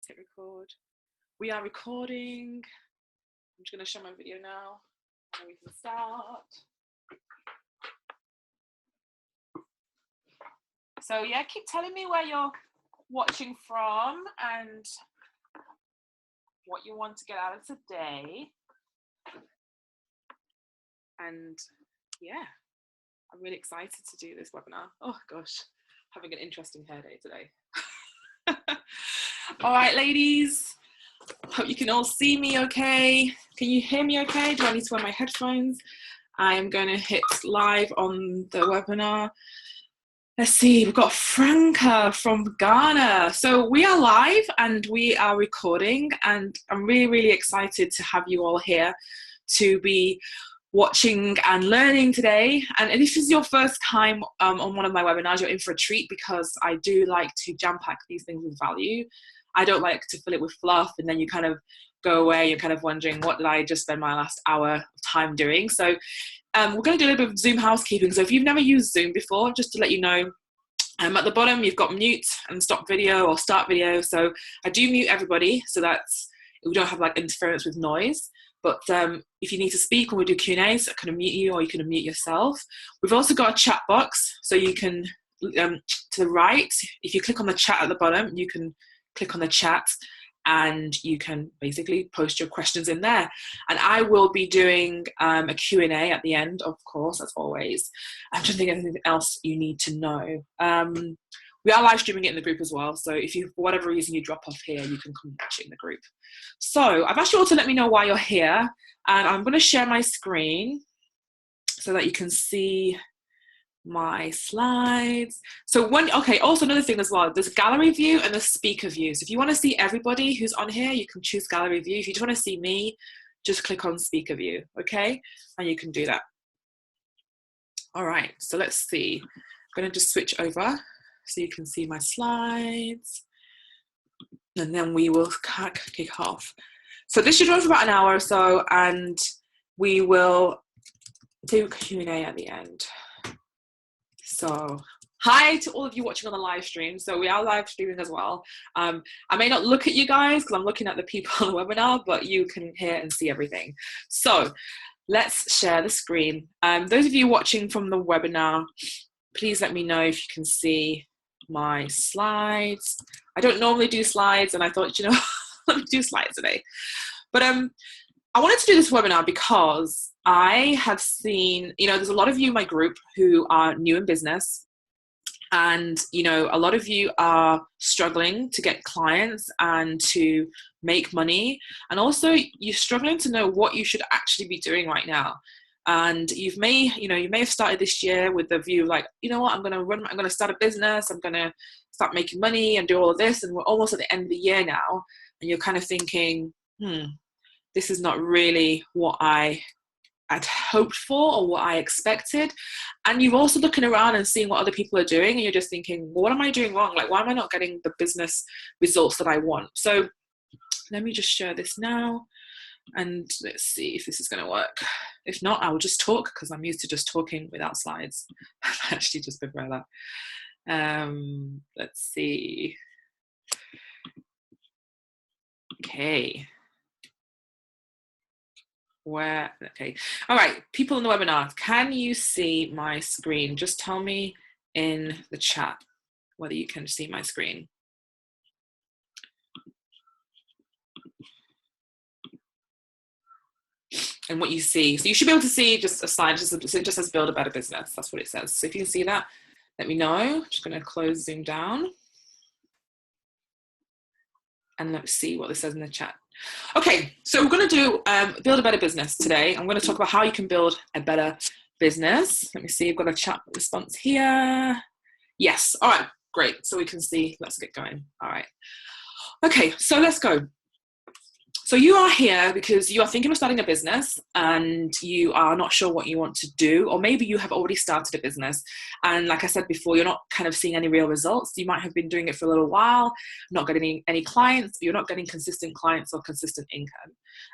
Hit record. We are recording. I'm just going to show my video now and we can start. So yeah, keep telling me where you're watching from and what you want to get out of today. And yeah, I'm really excited to do this webinar. Oh gosh, having an interesting hair day today. All right, ladies, hope you can all see me okay. Can you hear me okay? Do I need to wear my headphones? I am going to hit live on the webinar. Let's see, we've got Franca from Ghana. So we are live and we are recording, and I'm really, really excited to have you all here to be watching and learning today. And if this is your first time on one of my webinars, you're in for a treat, because I do like to jam pack these things with value. I don't like to fill it with fluff and then you kind of go away, you're kind of wondering, what did I just spend my last hour of time doing? So we're going to do a little bit of Zoom housekeeping. So if you've never used Zoom before, just to let you know, at the bottom you've got mute and stop video or start video. So I do mute everybody so that we don't have like interference with noise. But if you need to speak when we do Q&As, I can unmute you or you can unmute yourself. We've also got a chat box, so you can, to the right, if you click on the chat at the bottom, you can click on the chat and you can basically post your questions in there. And I will be doing a Q&A at the end, of course, as always. I'm trying to think of anything else you need to know. We are live streaming it in the group as well. So if you, for whatever reason, you drop off here, you can come watch it in the group. So I've asked you all to let me know why you're here. And I'm going to share my screen so that you can see my slides. So okay, also another thing as well, there's a gallery view and the speaker view. So if you want to see everybody who's on here, you can choose gallery view. If you just want to see me, just click on speaker view, okay? And you can do that. All right, so let's see. I'm going to just switch over so you can see my slides, and then we will kick off. So this should run for about an hour or so, and we will do Q&A at the end. So hi to all of you watching on the live stream. So we are live streaming as well. I may not look at you guys because I'm looking at the people on the webinar, but you can hear and see everything. So let's share the screen. Those of you watching from the webinar, please let me know if you can see my slides. I don't normally do slides, and I thought, you know, let me do slides today. But I wanted to do this webinar because I have seen, you know, there's a lot of you in my group who are new in business, and, you know, a lot of you are struggling to get clients and to make money, and also you're struggling to know what you should actually be doing right now. And you may have started this year with the view like, you know what, I'm going to start a business, I'm going to start making money and do all of this. And we're almost at the end of the year now. And you're kind of thinking, this is not really what I had hoped for or what I expected. And you're also looking around and seeing what other people are doing. And you're just thinking, well, what am I doing wrong? Like, why am I not getting the business results that I want? So let me just share this now. And let's see if this is going to work. If not, I will just talk, because I'm used to just talking without slides. I actually just prefer that. Let's see. Okay. Okay. All right, people in the webinar, can you see my screen? Just tell me in the chat whether you can see my screen. And what you see. So you should be able to see just a slide, it just says build a better business. That's what it says. So if you can see that, let me know. I'm just going to close Zoom down. And let's see what this says in the chat. Okay, so we're going to do build a better business today. I'm going to talk about how you can build a better business. Let me see, I've got a chat response here. Yes, all right, great. So we can see, let's get going. All right. Okay, so let's go. So you are here because you are thinking of starting a business and you are not sure what you want to do, or maybe you have already started a business. And like I said before, you're not kind of seeing any real results. You might have been doing it for a little while, not getting any clients, you're not getting consistent clients or consistent income.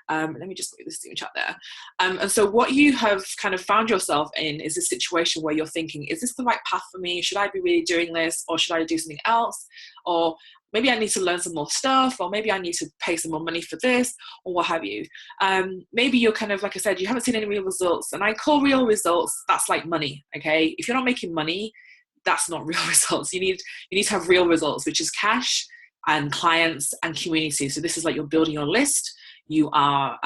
Let me just put this in the chat there. And so what you have kind of found yourself in is a situation where you're thinking, is this the right path for me? Should I be really doing this, or should I do something else? Or maybe I need to learn some more stuff, or maybe I need to pay some more money for this, or what have you. Maybe you're kind of, like I said, you haven't seen any real results, and I call real results, that's like money, okay? If you're not making money, that's not real results. You need to have real results, which is cash and clients and community. So this is like you're building your list, you are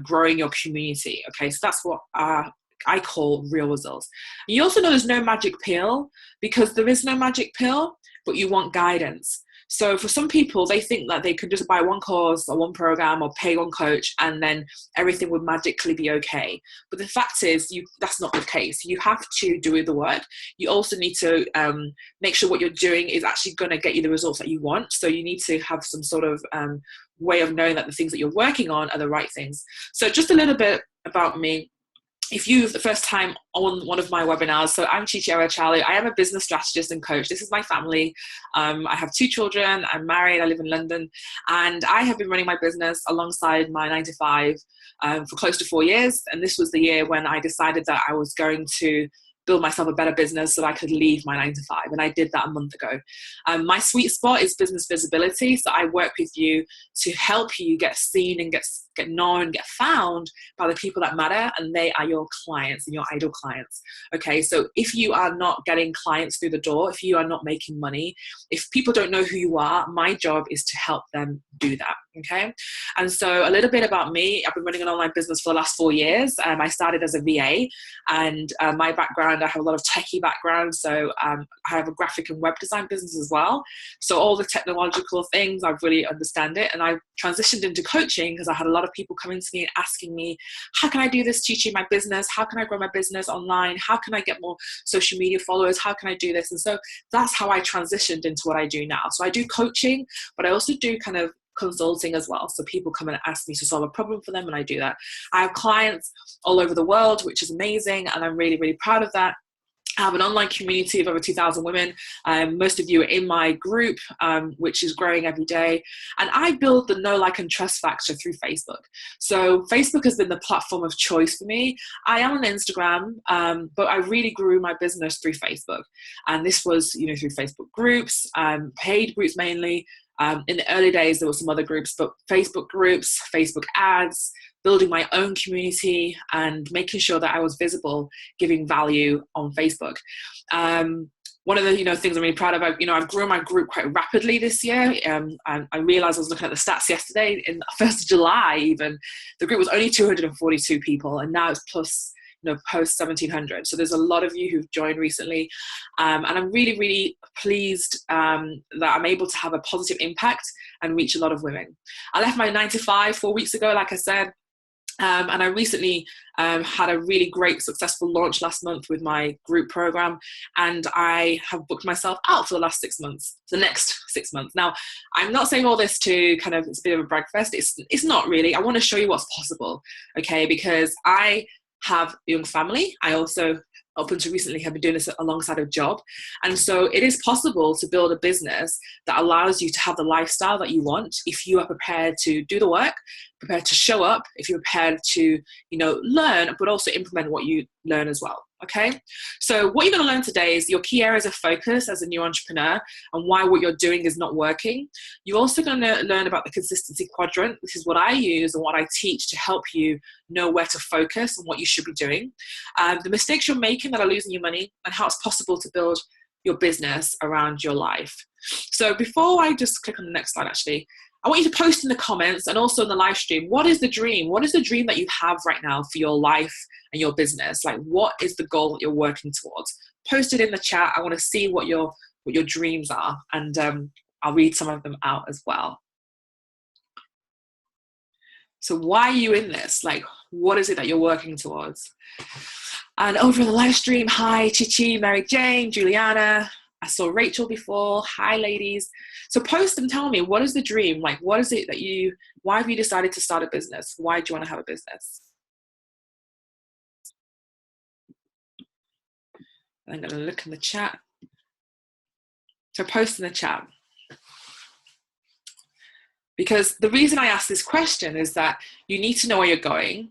growing your community. Okay, so that's what I call real results. You also know there's no magic pill, because there is no magic pill, but you want guidance. So for some people, they think that they could just buy one course or one program or pay one coach and then everything would magically be okay. But the fact is, that's not the case. You have to do the work. You also need to make sure what you're doing is actually going to get you the results that you want. So you need to have some sort of way of knowing that the things that you're working on are the right things. So just a little bit about me. If you're the first time on one of my webinars, so I'm Chichi Arachalu. I am a business strategist and coach. This is my family. I have 2 children. I'm married. I live in London. And I have been running my business alongside my 9 to 5 for close to 4 years. And this was the year when I decided that I was going to build myself a better business so I could leave my 9 to 5. And I did that a month ago. My sweet spot is business visibility. So I work with you to help you get seen and get known, get found by the people that matter. And they are your clients and your ideal clients. Okay. So if you are not getting clients through the door, if you are not making money, if people don't know who you are, my job is to help them do that. Okay. And so a little bit about me. I've been running an online business for the last 4 years. I started as a VA, and my background, I have a lot of techie background. So I have a graphic and web design business as well. So all the technological things, I really understand it. And I transitioned into coaching because I had a lot of people coming to me and asking me, how can I do this, teaching my business? How can I grow my business online? How can I get more social media followers? How can I do this? And so that's how I transitioned into what I do now. So I do coaching, but I also do kind of consulting as well. So people come and ask me to solve a problem for them, and I do that. I have clients all over the world, which is amazing, and I'm really, really proud of that. I have an online community of over 2,000 women. Most of you are in my group, which is growing every day. And I build the know, like, and trust factor through Facebook. So Facebook has been the platform of choice for me. I am on Instagram, but I really grew my business through Facebook. And this was, through Facebook groups, paid groups mainly. In the early days, there were some other groups, but Facebook groups, Facebook ads, building my own community, and making sure that I was visible, giving value on Facebook. One of the things I'm really proud of, I've grown my group quite rapidly this year. I realized I was looking at the stats yesterday, in 1st of July even, the group was only 242 people, and now it's plus post 1,700. So there's a lot of you who've joined recently. And I'm really, really pleased that I'm able to have a positive impact and reach a lot of women. I left my 9 to 5 4 weeks ago, like I said. And I recently had a really great successful launch last month with my group program, and I have booked myself out for the last 6 months, the next 6 months. Now, I'm not saying all this to kind of, it's a bit of a brag fest. It's not really. I want to show you what's possible, okay? Because I have a young family. I also, up until recently, have been doing this alongside a job. And so it is possible to build a business that allows you to have the lifestyle that you want if you are prepared to do the work, prepared to show up, if you're prepared to, learn, but also implement what you learn as well. Okay. So what you're going to learn today is your key areas of focus as a new entrepreneur and why what you're doing is not working. You're also going to learn about the consistency quadrant. This is what I use and what I teach to help you know where to focus and what you should be doing. The mistakes you're making that are losing you money, and how it's possible to build your business around your life. So before I just click on the next slide, actually, I want you to post in the comments and also in the live stream, what is the dream? What is the dream that you have right now for your life and your business? Like, what is the goal that you're working towards? Post it in the chat. I want to see what your dreams are, and I'll read some of them out as well. So why are you in this? Like, what is it that you're working towards? And over in the live stream, hi, Chichi, Mary Jane, Juliana. I saw Rachel before. Hi, ladies. So post and tell me, what is the dream? Like, what is it that why have you decided to start a business? Why do you want to have a business? I'm going to look in the chat. So post in the chat. Because the reason I ask this question is that you need to know where you're going,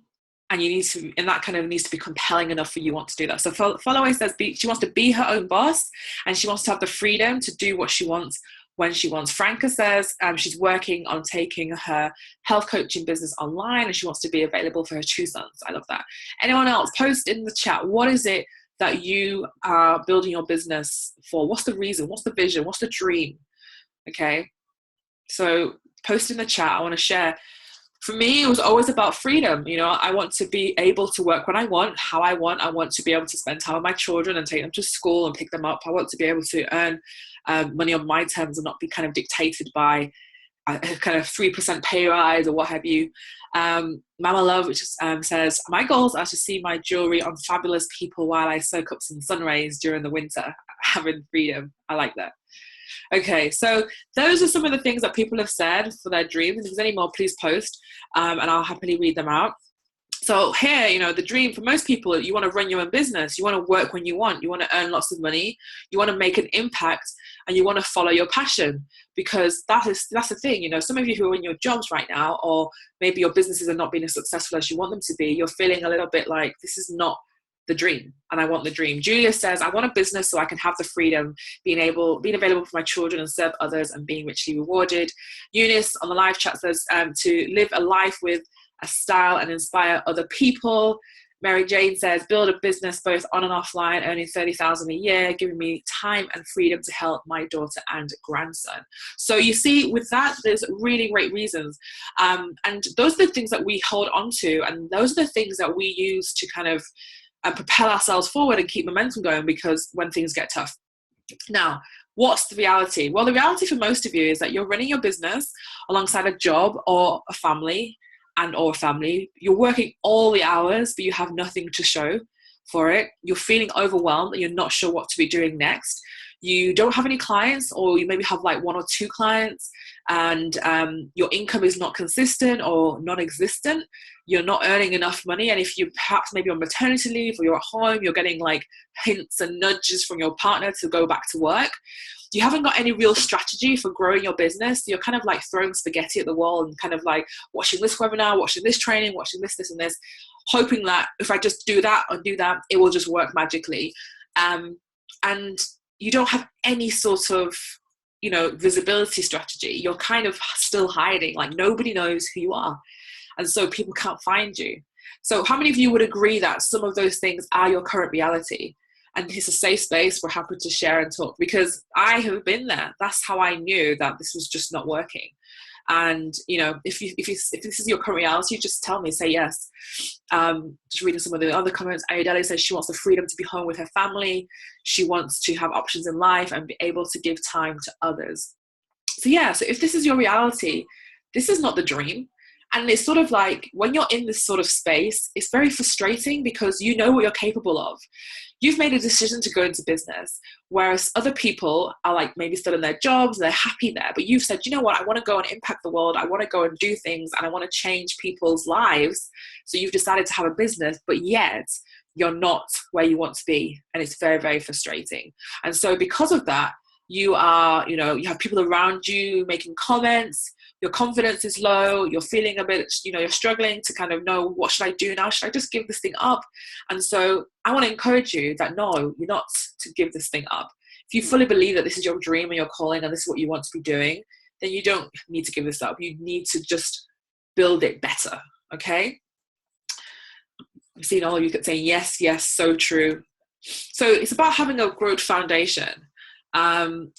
and that kind of needs to be compelling enough for you want to do that. So Followaway says she wants to be her own boss, and she wants to have the freedom to do what she wants when she wants. Franca says she's working on taking her health coaching business online and she wants to be available for her 2 sons. I love that. Anyone else, post in the chat, what is it that you are building your business for? What's the reason? What's the vision? What's the dream? Okay, so post in the chat. I want to share. For me, it was always about freedom. You know, I want to be able to work when I want, how I want. I want to be able to spend time with my children and take them to school and pick them up. I want to be able to earn money on my terms and not be kind of dictated by a kind of 3% pay rise or what have you. Mama Love, which says, my goals are to see my jewelry on fabulous people while I soak up some sun rays during the winter, having freedom. I like that. Okay, so those are some of the things that people have said for their dreams. If there's any more, please post, and I'll happily read them out. So here, you know, the dream for most people, you want to run your own business. You want to work when you want to earn lots of money. You want to make an impact, and you want to follow your passion, because that's the thing. You know, some of you who are in your jobs right now, or maybe your businesses are not being as successful as you want them to be, you're feeling a little bit like this is not the dream, and I want the dream. Julia says, I want a business so I can have the freedom, being available for my children and serve others and being richly rewarded. Eunice on the live chat says, to live a life with a style and inspire other people. Mary Jane says, build a business both on and offline, earning $30,000 a year, giving me time and freedom to help my daughter and grandson. So you see, with that, there's really great reasons. And those are the things that we hold on to, and those are the things that we use to kind of propel ourselves forward and keep momentum going, because when things get tough. Now, what's the reality? Well, the reality for most of you is that you're running your business alongside a job or a family You're working all the hours, but you have nothing to show for it. You're feeling overwhelmed and you're not sure what to be doing next. You don't have any clients, or you maybe have like 1 or 2 clients, and your income is not consistent or non-existent. You're not earning enough money, and if you perhaps maybe on maternity leave or you're at home, you're getting like hints and nudges from your partner to go back to work. You haven't got any real strategy for growing your business. You're kind of like throwing spaghetti at the wall and kind of like watching this webinar, watching this training, watching this and this, hoping that if I just do that, it will just work magically. And you don't have any sort of, you know, visibility strategy. You're kind of still hiding, like nobody knows who you are. And so people can't find you. So how many of you would agree that some of those things are your current reality? And it's a safe space. We're happy to share and talk, because I have been there. That's how I knew that this was just not working. And, you know, if this is your current reality, just tell me, say yes. Just reading some of the other comments. Ayodele says she wants the freedom to be home with her family. She wants to have options in life and be able to give time to others. So yeah, so if this is your reality, this is not the dream. And it's sort of like when you're in this sort of space, it's very frustrating because you know what you're capable of. You've made a decision to go into business, whereas other people are like maybe still in their jobs, they're happy there. But you've said, you know what, I want to go and impact the world. I want to go and do things, and I want to change people's lives. So you've decided to have a business, but yet you're not where you want to be. And it's very, very frustrating. And so because of that, you are, you know, you have people around you making comments. Your confidence is low, you're feeling a bit, you know, you're struggling to kind of know, what should I do now? Should I just give this thing up? And so I want to encourage you that no, you're not to give this thing up. If you fully believe that this is your dream and your calling and this is what you want to be doing, then you don't need to give this up. You need to just build it better, okay? I'm seeing all of you saying, yes, yes, so true. So it's about having a growth foundation. And,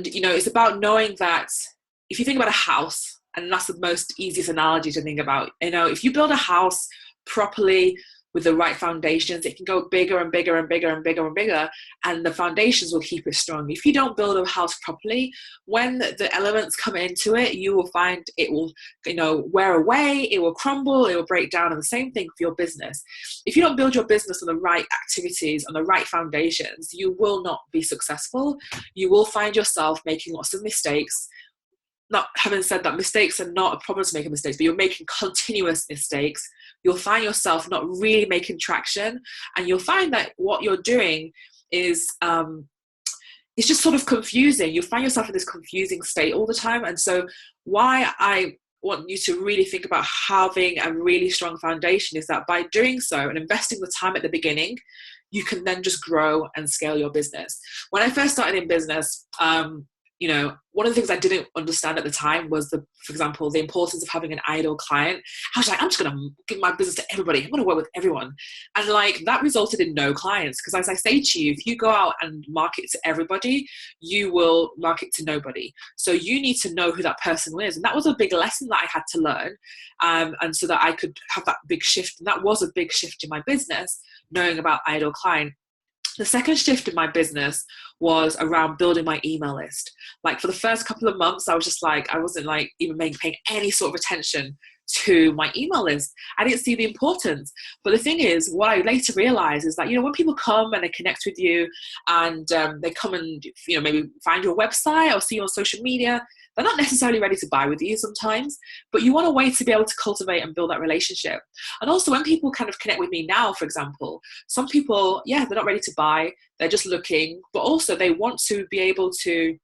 you know, it's about knowing that if you think about a house, and that's the most easiest analogy to think about, you know, if you build a house properly with the right foundations, it can go bigger and bigger and bigger and bigger and bigger, and the foundations will keep it strong. If you don't build a house properly, when the elements come into it, you will find it will, you know, wear away, it will crumble, it will break down. And the same thing for your business. If you don't build your business on the right activities, on the right foundations, you will not be successful. You will find yourself making lots of mistakes. Not having said that, mistakes are not a problem to make mistakes, but you're making continuous mistakes. You'll find yourself not really making traction, and you'll find that what you're doing is it's just sort of confusing. You'll find yourself in this confusing state all the time. And so why I want you to really think about having a really strong foundation is that by doing so and investing the time at the beginning, you can then just grow and scale your business. When I first started in business, you know, one of the things I didn't understand at the time was for example, the importance of having an ideal client. I was like, I'm just going to give my business to everybody. I'm going to work with everyone. And like, that resulted in no clients. Because as I say to you, if you go out and market to everybody, you will market to nobody. So you need to know who that person is. And that was a big lesson that I had to learn. And so that I could have that big shift. And that was a big shift in my business, knowing about ideal client. The second shift in my business was around building my email list. Like for the first couple of months, I was just like, I wasn't like even paying any sort of attention to my email list. I didn't see the importance. But the thing is, what I later realized is that, you know, when people come and they connect with you and they come and, you know, maybe find your website or see you on social media, they're not necessarily ready to buy with you sometimes, but you want a way to be able to cultivate and build that relationship. And also when people kind of connect with me now, for example, some people, yeah, they're not ready to buy, they're just looking, but also they want to be able to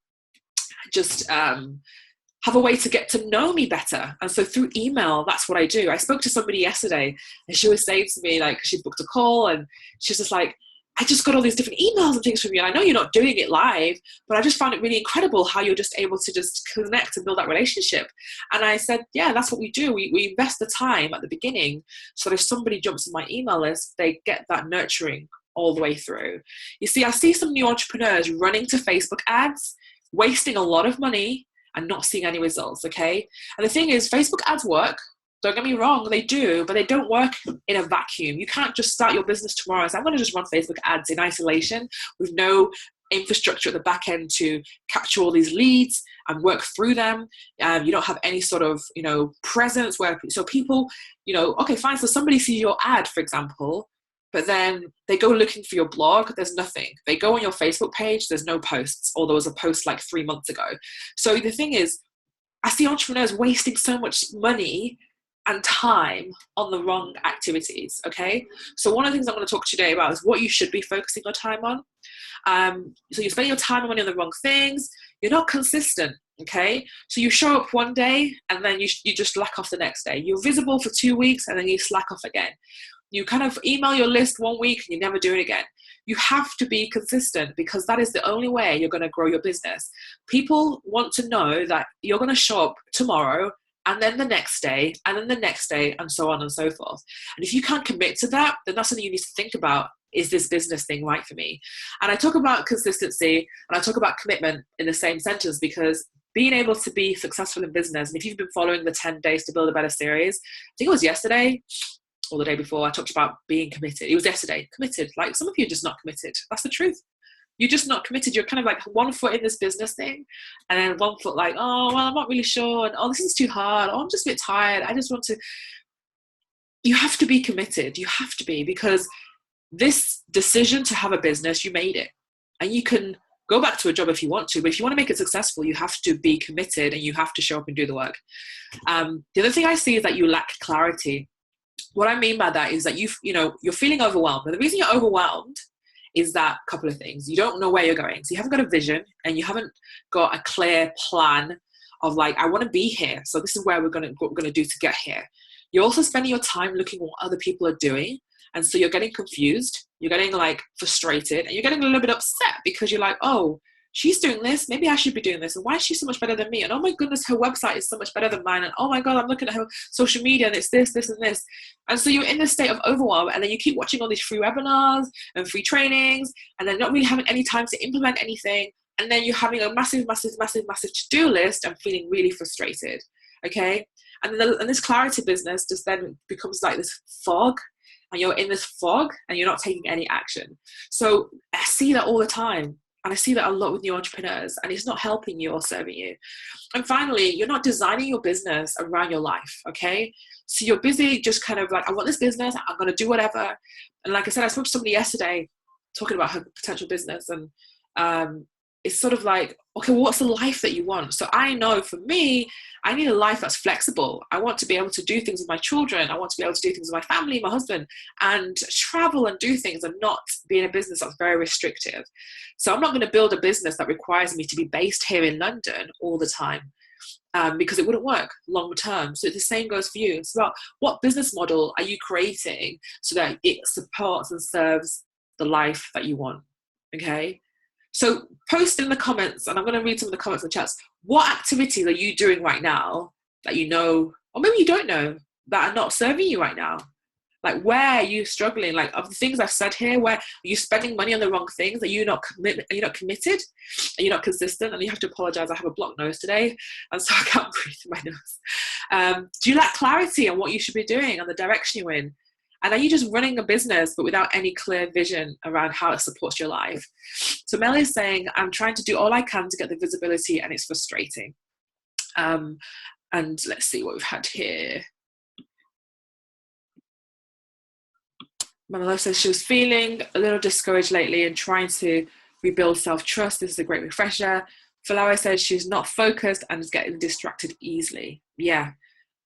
just have a way to get to know me better. And so through email, that's what I do. I spoke to somebody yesterday and she was saying to me, like, she booked a call and she's just like, I just got all these different emails and things from you. And I know you're not doing it live, but I just found it really incredible how you're just able to just connect and build that relationship. And I said, yeah, that's what we do. We invest the time at the beginning so that if somebody jumps on my email list, they get that nurturing all the way through. You see, I see some new entrepreneurs running to Facebook ads, wasting a lot of money and not seeing any results, okay? And the thing is, Facebook ads work. Don't get me wrong, they do, but they don't work in a vacuum. You can't just start your business tomorrow and say, I'm going to just run Facebook ads in isolation with no infrastructure at the back end to capture all these leads and work through them. You don't have any sort of, you know, presence where, so people, you know, okay, fine. So somebody sees your ad, for example, but then they go looking for your blog, there's nothing. They go on your Facebook page, there's no posts, or there was a post like 3 months ago. So the thing is, I see entrepreneurs wasting so much money and time on the wrong activities, okay? So one of the things I'm going to talk to you today about is what you should be focusing your time on. So you're spending your time and money on the wrong things. You're not consistent, okay? So you show up one day and then you just slack off the next day. You're visible for 2 weeks and then you slack off again. You kind of email your list 1 week and you never do it again. You have to be consistent because that is the only way you're going to grow your business. People want to know that you're going to show up tomorrow and then the next day, and then the next day, and so on and so forth. And if you can't commit to that, then that's something you need to think about. Is this business thing right for me? And I talk about consistency and I talk about commitment in the same sentence because being able to be successful in business, and if you've been following the 10 Days to Build a Better series, I think it was yesterday or the day before, I talked about being committed. It was yesterday, committed. Like some of you are just not committed. That's the truth. You're just not committed. You're kind of like 1 foot in this business thing and then 1 foot like, oh, well, I'm not really sure. And, oh, this is too hard. Oh, I'm just a bit tired. I just want to. You have to be committed. You have to be, because this decision to have a business, you made it. And you can go back to a job if you want to, but if you want to make it successful, you have to be committed and you have to show up and do the work. The other thing I see is that you lack clarity. What I mean by that is that you're feeling overwhelmed. And the reason you're overwhelmed is that couple of things. You don't know where you're going. So you haven't got a vision and you haven't got a clear plan of like, I want to be here. So this is where what we're going to do to get here. You're also spending your time looking at what other people are doing. And so you're getting confused. You're getting like frustrated and you're getting a little bit upset because you're like, oh, she's doing this. Maybe I should be doing this. And why is she so much better than me? And oh my goodness, her website is so much better than mine. And oh my God, I'm looking at her social media and it's this, this, and this. And so you're in this state of overwhelm and then you keep watching all these free webinars and free trainings and then not really having any time to implement anything. And then you're having a massive, massive, massive, massive to-do list and feeling really frustrated. Okay. And this clarity business just then becomes like this fog. And you're in this fog and you're not taking any action. So I see that all the time. And I see that a lot with new entrepreneurs, and it's not helping you or serving you. And finally, you're not designing your business around your life, okay? So you're busy just kind of like, I want this business, I'm going to do whatever. And like I said, I spoke to somebody yesterday talking about her potential business, and it's sort of like, okay, well, what's the life that you want? So I know for me, I need a life that's flexible. I want to be able to do things with my children. I want to be able to do things with my family, my husband, and travel and do things and not be in a business that's very restrictive. So I'm not going to build a business that requires me to be based here in London all the time because it wouldn't work long term. So the same goes for you. It's about what business model are you creating so that it supports and serves the life that you want, okay? So post in the comments, and I'm going to read some of the comments and chats. What activities are you doing right now that you know, or maybe you don't know, that are not serving you right now? Like, where are you struggling? Like, of the things I've said here, where are you spending money on the wrong things? Are you not committed? Are you not committed? Are you not consistent? And you have to apologize. I have a blocked nose today, and so I can't breathe through my nose. Do you lack clarity on what you should be doing and the direction you're in? And are you just running a business but without any clear vision around how it supports your life? So Mel is saying, I'm trying to do all I can to get the visibility, and it's frustrating. And let's see what we've had here. Mama says she was feeling a little discouraged lately and trying to rebuild self-trust. This is a great refresher. Flower says she's not focused and is getting distracted easily. Yeah.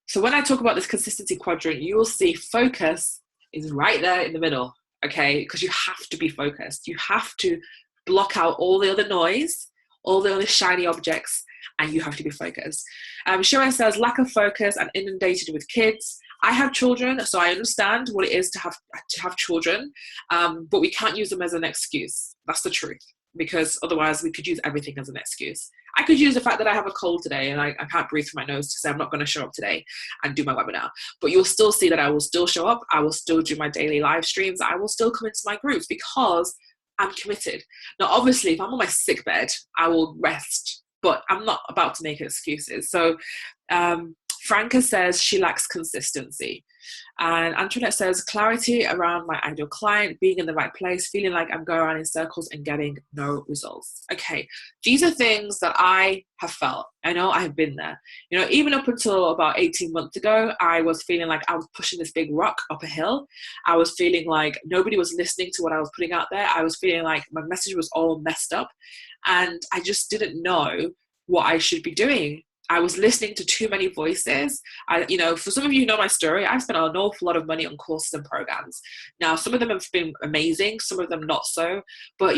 So when I talk about this consistency quadrant, you will see focus is right there in the middle, okay? Because you have to be focused. You have to block out all the other noise, all the other shiny objects, and you have to be focused. Sharon says lack of focus and inundated with kids. I have children, so I understand what it is to have children, but we can't use them as an excuse. That's the truth, because otherwise we could use everything as an excuse. I could use the fact that I have a cold today and I can't breathe through my nose to say I'm not going to show up today and do my webinar. But you'll still see that I will still show up. I will still do my daily live streams. I will still come into my groups because I'm committed. Now, obviously, if I'm on my sick bed, I will rest, but I'm not about to make excuses. So Franca says she lacks consistency. And Antoinette says clarity around my ideal client, being in the right place, feeling like I'm going around in circles and getting no results. Okay, these are things that I have felt. I know I have been there. You know, even up until about 18 months ago, I was feeling like I was pushing this big rock up a hill. I was feeling like nobody was listening to what I was putting out there. I was feeling like my message was all messed up. And I just didn't know what I should be doing. I was listening to too many voices. For some of you who know my story, I've spent an awful lot of money on courses and programs. Now, some of them have been amazing, some of them not so. But,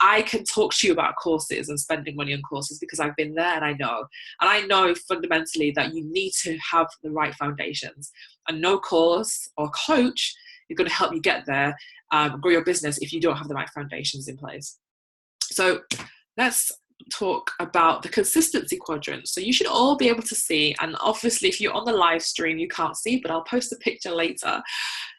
I can talk to you about courses and spending money on courses because I've been there and I know. And I know fundamentally that you need to have the right foundations. And no course or coach is going to help you get there, grow your business if you don't have the right foundations in place. So let's talk about the consistency quadrant. So you should all be able to see, and obviously if you're on the live stream you can't see, but I'll post a picture later.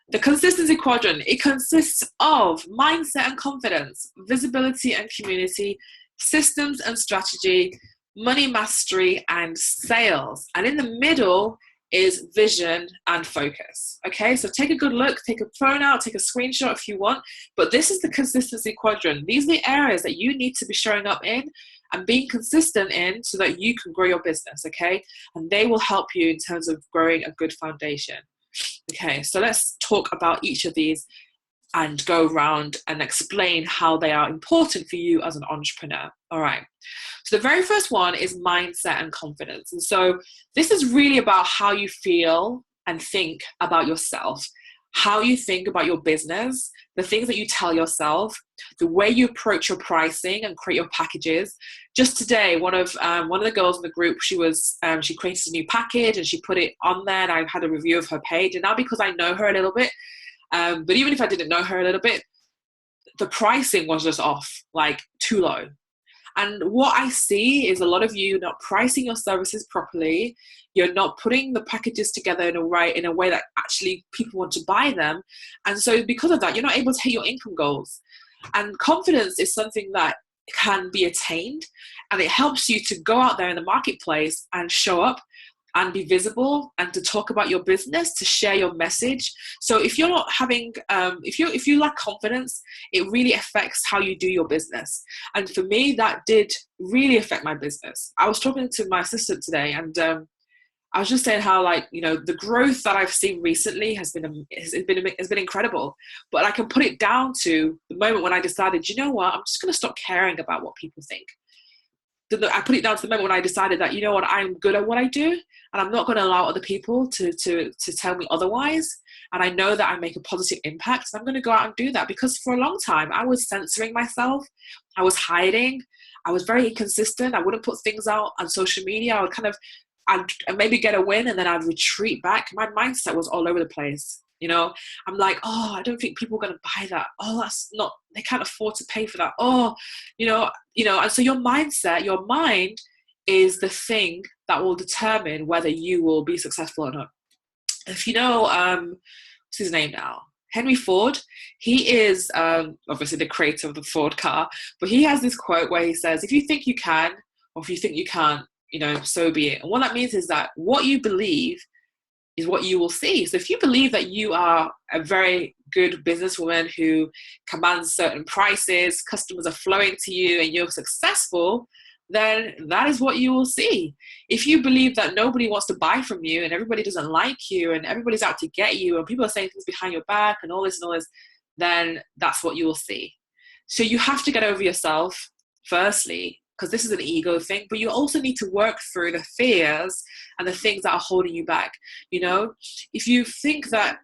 The consistency quadrant, it consists of mindset and confidence, visibility and community, systems and strategy, money mastery, and sales. And in the middle is vision and focus. Okay, so take a good look, take a phone out, take a screenshot if you want, but this is the consistency quadrant. These are the areas that you need to be showing up in and being consistent in so that you can grow your business, okay? And they will help you in terms of growing a good foundation. Okay, so let's talk about each of these and go around and explain how they are important for you as an entrepreneur. All right. So the very first one is mindset and confidence. And so this is really about how you feel and think about yourself, how you think about your business, the things that you tell yourself, the way you approach your pricing and create your packages. Just today, one of the girls in the group, she created a new package and she put it on there, and I had a review of her page. And now because I know her a little bit, but even if I didn't know her a little bit, the pricing was just off, like too low. And what I see is a lot of you not pricing your services properly. You're not putting the packages together in a way that actually people want to buy them. And so because of that, you're not able to hit your income goals. And confidence is something that can be attained, and it helps you to go out there in the marketplace and show up and be visible and to talk about your business, to share your message. So if you're not having, if you lack confidence, it really affects how you do your business. And for me, that did really affect my business. I was talking to my assistant today, and I was just saying how, the growth that I've seen recently has been incredible. But I can put it down to the moment when I decided, you know what, I'm just going to stop caring about what people think. I put it down to the moment when I decided that, you know what, I'm good at what I do, and I'm not going to allow other people to tell me otherwise. And I know that I make a positive impact, so I'm going to go out and do that. Because for a long time, I was censoring myself. I was hiding. I was very inconsistent. I wouldn't put things out on social media. I'd maybe get a win, and then I'd retreat back. My mindset was all over the place. I'm like, oh, I don't think people are going to buy that. Oh, they can't afford to pay for that. Oh, and so your mind is the thing that will determine whether you will be successful or not. If what's his name now? Henry Ford. He is obviously the creator of the Ford car, but he has this quote where he says, if you think you can, or if you think you can't, so be it. And what that means is that what you believe is what you will see. So if you believe that you are a very good businesswoman who commands certain prices, customers are flowing to you, and you're successful, then that is what you will see. If you believe that nobody wants to buy from you, and everybody doesn't like you, and everybody's out to get you, and people are saying things behind your back and all this, then that's what you will see. So you have to get over yourself firstly, because this is an ego thing, but you also need to work through the fears and the things that are holding you back. If you think that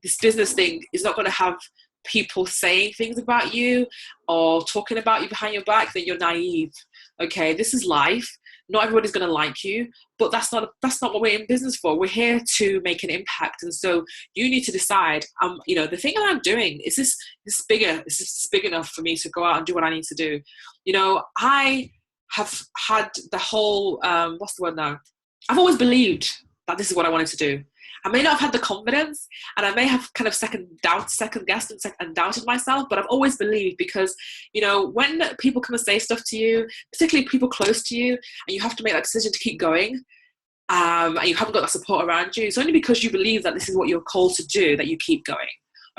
this business thing is not going to have people saying things about you or talking about you behind your back, then you're naive. Okay, this is life. Not everybody's going to like you, but that's not what we're in business for. We're here to make an impact, and so you need to decide. The thing that I'm doing is this bigger. Is this big enough for me to go out and do what I need to do? I have had the whole what's the word now? I've always believed that this is what I wanted to do. I may not have had the confidence, and I may have kind of second guessed and doubted myself, but I've always believed, because, when people come and say stuff to you, particularly people close to you, and you have to make that decision to keep going, and you haven't got that support around you, it's only because you believe that this is what you're called to do that you keep going.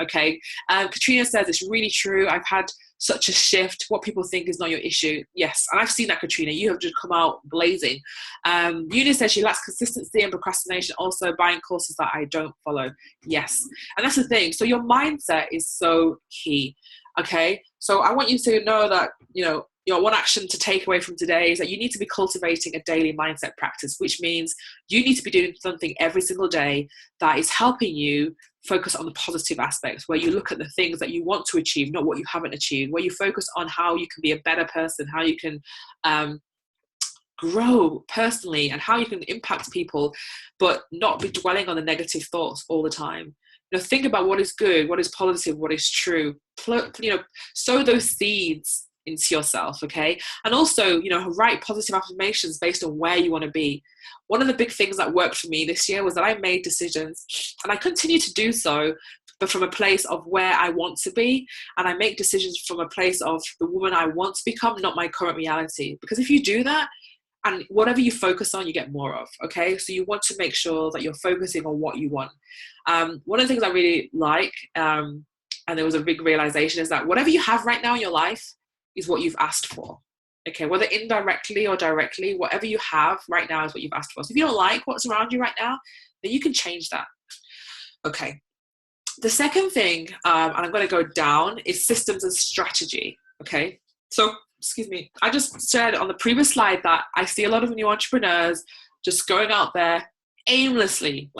Okay. Katrina says it's really true. I've had such a shift. What people think is not your issue. Yes. And I've seen that, Katrina. You have just come out blazing. Eunice says she lacks consistency and procrastination, also buying courses that I don't follow. Yes. And that's the thing. So your mindset is so key. Okay. So I want you to know that, your one action to take away from today is that you need to be cultivating a daily mindset practice, which means you need to be doing something every single day that is helping you focus on the positive aspects, where you look at the things that you want to achieve, not what you haven't achieved, where you focus on how you can be a better person, how you can grow personally, and how you can impact people, but not be dwelling on the negative thoughts all the time. Think about what is good, what is positive, what is true. Sow those seeds into yourself, okay? And also, write positive affirmations based on where you want to be. One of the big things that worked for me this year was that I made decisions, and I continue to do so, but from a place of where I want to be, and I make decisions from a place of the woman I want to become, not my current reality. Because if you do that, and whatever you focus on, you get more of, okay? So you want to make sure that you're focusing on what you want. One of the things I really like, and there was a big realization, is that whatever you have right now in your life is what you've asked for. Okay, whether indirectly or directly, whatever you have right now is what you've asked for. So if you don't like what's around you right now, then you can change that. Okay. The second thing, and I'm going to go down, is systems and strategy. Okay. So, excuse me, I just said on the previous slide that I see a lot of new entrepreneurs just going out there aimlessly,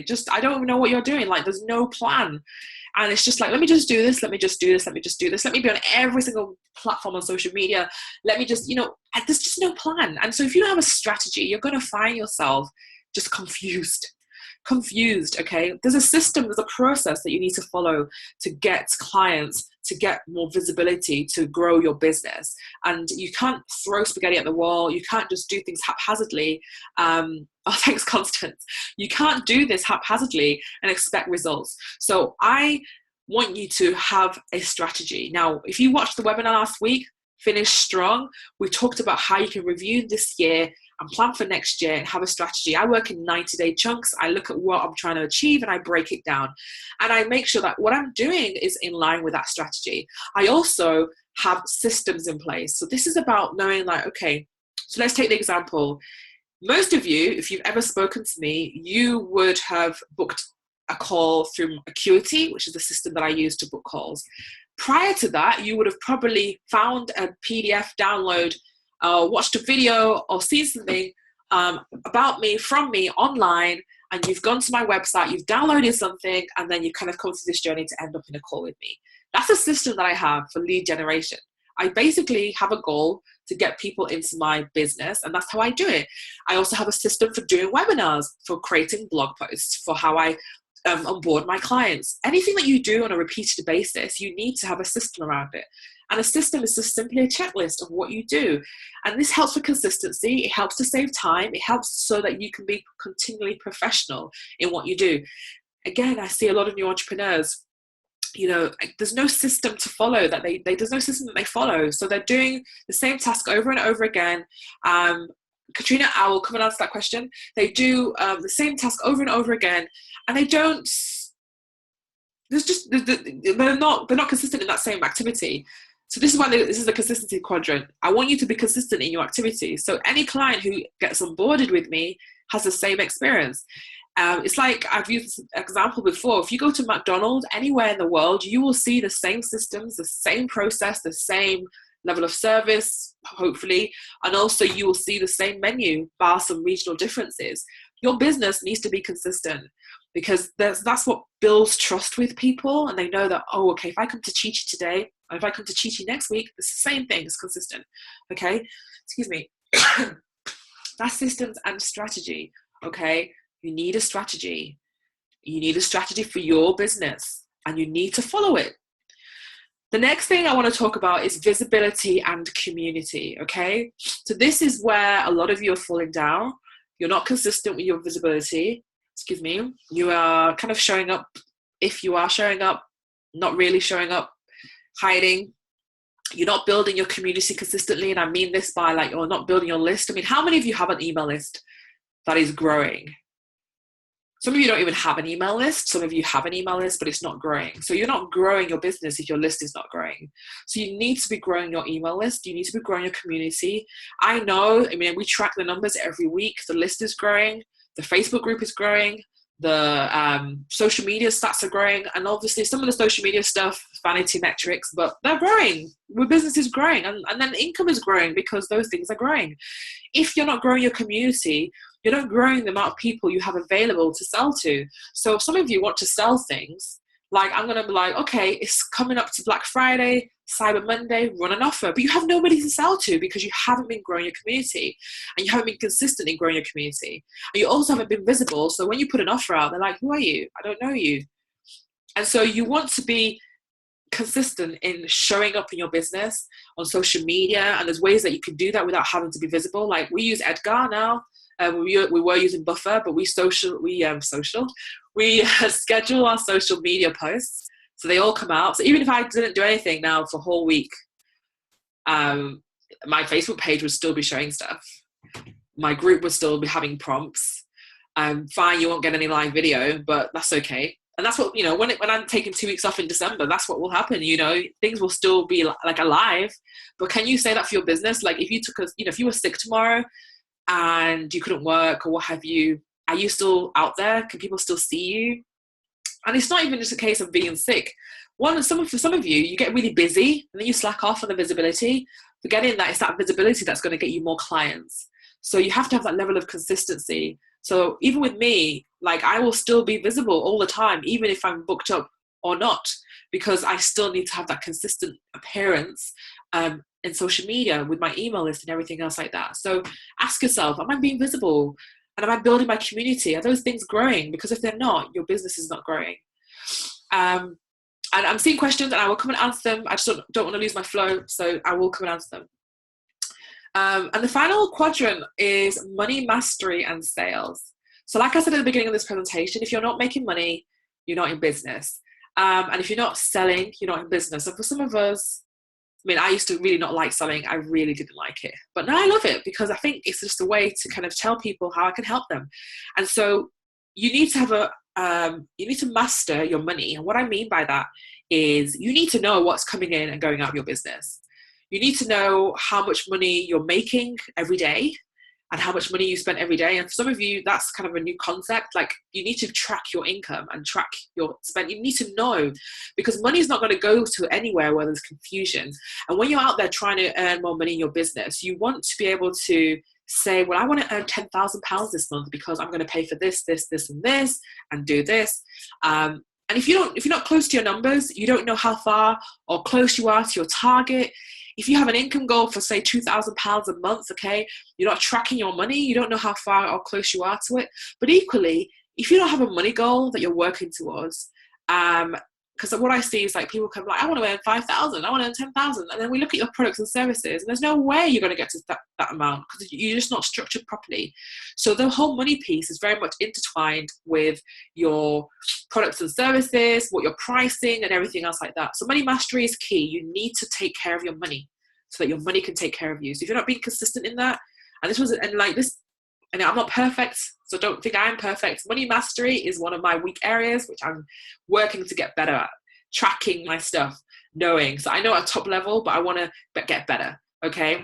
just, I don't even know what you're doing. Like, there's no plan. And it's just like, let me just do this. Let me just do this. Let me just do this. Let me be on every single platform on social media. Let me just, there's just no plan. And so if you don't have a strategy, you're going to find yourself just confused. Okay. There's a system, there's a process that you need to follow to get clients, to get more visibility, to grow your business. And you can't throw spaghetti at the wall. You can't just do things haphazardly. Thanks, Constance. You can't do this haphazardly and expect results. So I want you to have a strategy. Now, if you watched the webinar last week, Finish Strong, we talked about how you can review this year and plan for next year and have a strategy. I work in 90-day chunks. I look at what I'm trying to achieve and I break it down. And I make sure that what I'm doing is in line with that strategy. I also have systems in place. So this is about knowing, like, okay, so let's take the example. Most of you, if you've ever spoken to me, you would have booked a call through Acuity, which is the system that I use to book calls. Prior to that, you would have probably found a PDF download, watched a video, or seen something about me, from me online, and you've gone to my website, you've downloaded something, and then you've kind of come through this journey to end up in a call with me. That's a system that I have for lead generation. I basically have a goal to get people into my business, and that's how I do it. I also have a system for doing webinars, for creating blog posts, for how I onboard my clients. Anything that you do on a repeated basis, you need to have a system around it. And a system is just simply a checklist of what you do. And this helps for consistency. It helps to save time. It helps so that you can be continually professional in what you do. Again, I see a lot of new entrepreneurs, there's no system to follow there's no system that they follow. So they're doing the same task over and over again. Katrina, I will come and answer that question. They do the same task over and over again, and they don't, they're not consistent in that same activity. So this is why this is the consistency quadrant. I want you to be consistent in your activity. So any client who gets onboarded with me has the same experience. It's like, I've used this example before. If you go to McDonald's anywhere in the world, you will see the same systems, the same process, the same level of service, hopefully, and also you will see the same menu, bar some regional differences. Your business needs to be consistent, because that's what builds trust with people, and they know that, oh, okay, if I come to Chi Chi today, and if I come to Chi Chi next week, it's the same thing, it's consistent. Okay, excuse me. That's systems and strategy. Okay, you need a strategy. You need a strategy for your business, and you need to follow it. The next thing I want to talk about is visibility and community, okay? So this is where a lot of you are falling down. You're not consistent with your visibility. Excuse me. You are kind of showing up. If you are showing up, not really showing up, hiding. You're not building your community consistently. And I mean this by, like, you're not building your list. I mean, how many of you have an email list that is growing? Some of you don't even have an email list. Some of you have an email list, but it's not growing. So you're not growing your business if your list is not growing. So you need to be growing your email list. You need to be growing your community. I mean, we track the numbers every week. The list is growing. The Facebook group is growing. The social media stats are growing. And obviously some of the social media stuff, vanity metrics, but they're growing. Your business is growing. And then income is growing because those things are growing. If you're not growing your community, you're not growing the amount of people you have available to sell to. So some of you want to sell things. Like, I'm going to be like, okay, it's coming up to Black Friday, Cyber Monday, run an offer. But you have nobody to sell to because you haven't been growing your community, and you haven't been consistent in growing your community. And you also haven't been visible. So when you put an offer out, they're like, who are you? I don't know you. And so you want to be consistent in showing up in your business on social media. And there's ways that you can do that without having to be visible. Like, we use Edgar now. We were using Buffer, but we schedule our social media posts, so they all come out. So even if I didn't do anything now for a whole week, my Facebook page would still be showing stuff. My group would still be having prompts. Fine, you won't get any live video, but that's okay. And that's what, when I'm taking 2 weeks off in December, that's what will happen. Things will still be like alive. But can you say that for your business? Like, if you if you were sick tomorrow and you couldn't work or what have you, are you still out there? Can people still see you? And it's not even just a case of being sick. For some of you, you get really busy and then you slack off on the visibility, forgetting that it's that visibility that's going to get you more clients. So you have to have that level of consistency. So even with me, like, I will still be visible all the time, even if I'm booked up or not, because I still need to have that consistent appearance in social media with my email list and everything else like that. So ask yourself, am I being visible? And am I building my community? Are those things growing? Because if they're not, your business is not growing. And I'm seeing questions and I will come and answer them. I just don't want to lose my flow, so I will come and answer them. And the final quadrant is money, mastery, and sales. So like I said at the beginning of this presentation, if you're not making money, you're not in business. And if you're not selling, you're not in business. And for some of us, I used to really not like selling. I really didn't like it. But now I love it because I think it's just a way to kind of tell people how I can help them. And so you need to have you need to master your money. And what I mean by that is you need to know what's coming in and going out of your business. You need to know how much money you're making every day and how much money you spend every day. And for some of you, that's kind of a new concept. Like, you need to track your income and track your spend. You need to know, because money is not going to go to anywhere where there's confusion. And when you're out there trying to earn more money in your business, you want to be able to say, well, I want to earn £10,000 this month because I'm going to pay for this, this, this, and this, and do this. And if you're not close to your numbers, you don't know how far or close you are to your target. If you have an income goal for, say, £2,000 a month, okay, you're not tracking your money, you don't know how far or close you are to it. But equally, if you don't have a money goal that you're working towards, because what I see is like people come like, I want to earn 5,000, I want to earn 10,000, and then we look at your products and services, and there's no way you're going to get to that amount because you're just not structured properly. So the whole money piece is very much intertwined with your products and services, what you're pricing, and everything else like that. So money mastery is key. You need to take care of your money so that your money can take care of you. So if you're not being consistent in that, and I'm not perfect, so don't think I'm perfect. Money mastery is one of my weak areas, which I'm working to get better at. Tracking my stuff, knowing. So I know at top level, but I want to get better, okay?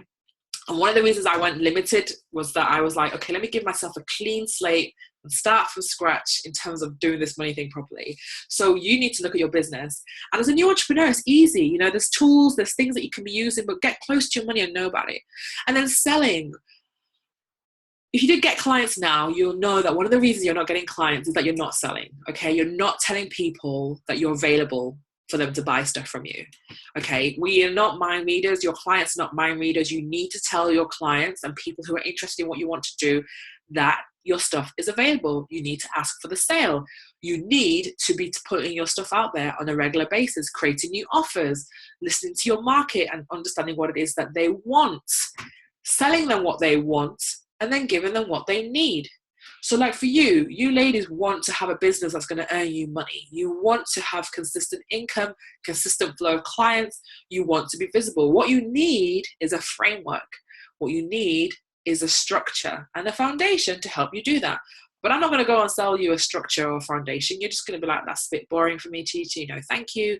And one of the reasons I went limited was that I was like, okay, let me give myself a clean slate and start from scratch in terms of doing this money thing properly. So you need to look at your business. And as a new entrepreneur, it's easy. You know, there's tools, there's things that you can be using, but get close to your money and know about it. And then selling. If you did get clients now, you'll know that one of the reasons you're not getting clients is that you're not selling, okay? You're not telling people that you're available for them to buy stuff from you, okay? We are not mind readers. Your clients are not mind readers. You need to tell your clients and people who are interested in what you want to do that your stuff is available. You need to ask for the sale. You need to be putting your stuff out there on a regular basis, creating new offers, listening to your market and understanding what it is that they want, selling them what they want, and then giving them what they need. So like for you ladies want to have a business that's going to earn you money. You want to have consistent income, consistent flow of clients. You want to be visible. What you need is a framework. What you need is a structure and a foundation to help you do that. But I'm not going to go and sell you a structure or foundation. You're just going to be like, that's a bit boring for me, Chi. No, thank you.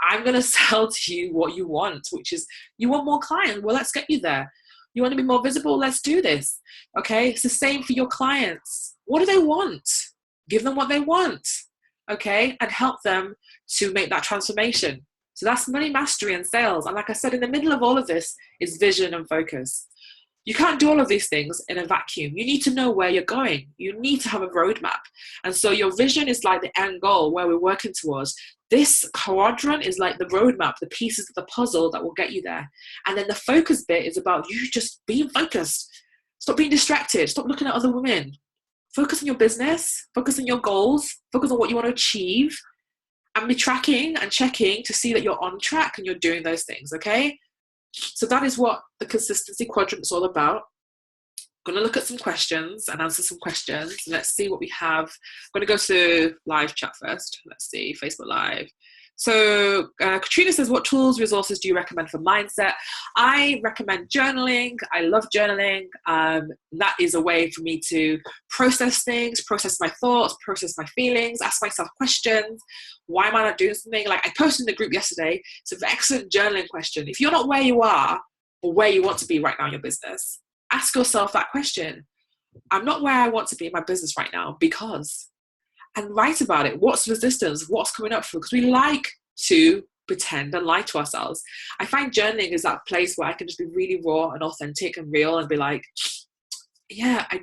I'm going to sell to you what you want, which is you want more clients. Well, let's get you there. You want to be more visible? Let's do this. Okay. It's the same for your clients. What do they want? Give them what they want. Okay. And help them to make that transformation. So that's money mastery and sales. And like I said, in the middle of all of this is vision and focus. You can't do all of these things in a vacuum. You need to know where you're going. You need to have a roadmap. And so your vision is like the end goal where we're working towards. This quadrant is like the roadmap, the pieces of the puzzle that will get you there. And then the focus bit is about you just being focused. Stop being distracted. Stop looking at other women. Focus on your business. Focus on your goals. Focus on what you want to achieve. And be tracking and checking to see that you're on track and you're doing those things, okay? So that is what the consistency quadrant is all about. I'm going to look at some questions and answer some questions. Let's see what we have. I'm going to go to live chat first. Let's see, Facebook Live. So Katrina says, what tools, resources do you recommend for mindset? I recommend journaling. I love journaling. That is a way for me to process things, process my thoughts, process my feelings, ask myself questions. Why am I not doing something? Like I posted in the group yesterday, it's an excellent journaling question. If you're not where you are or where you want to be right now in your business, ask yourself that question. I'm not where I want to be in my business right now because... And write about it. What's resistance? What's coming up for? Because we like to pretend and lie to ourselves. I find journaling is that place where I can just be really raw and authentic and real and be like, yeah, I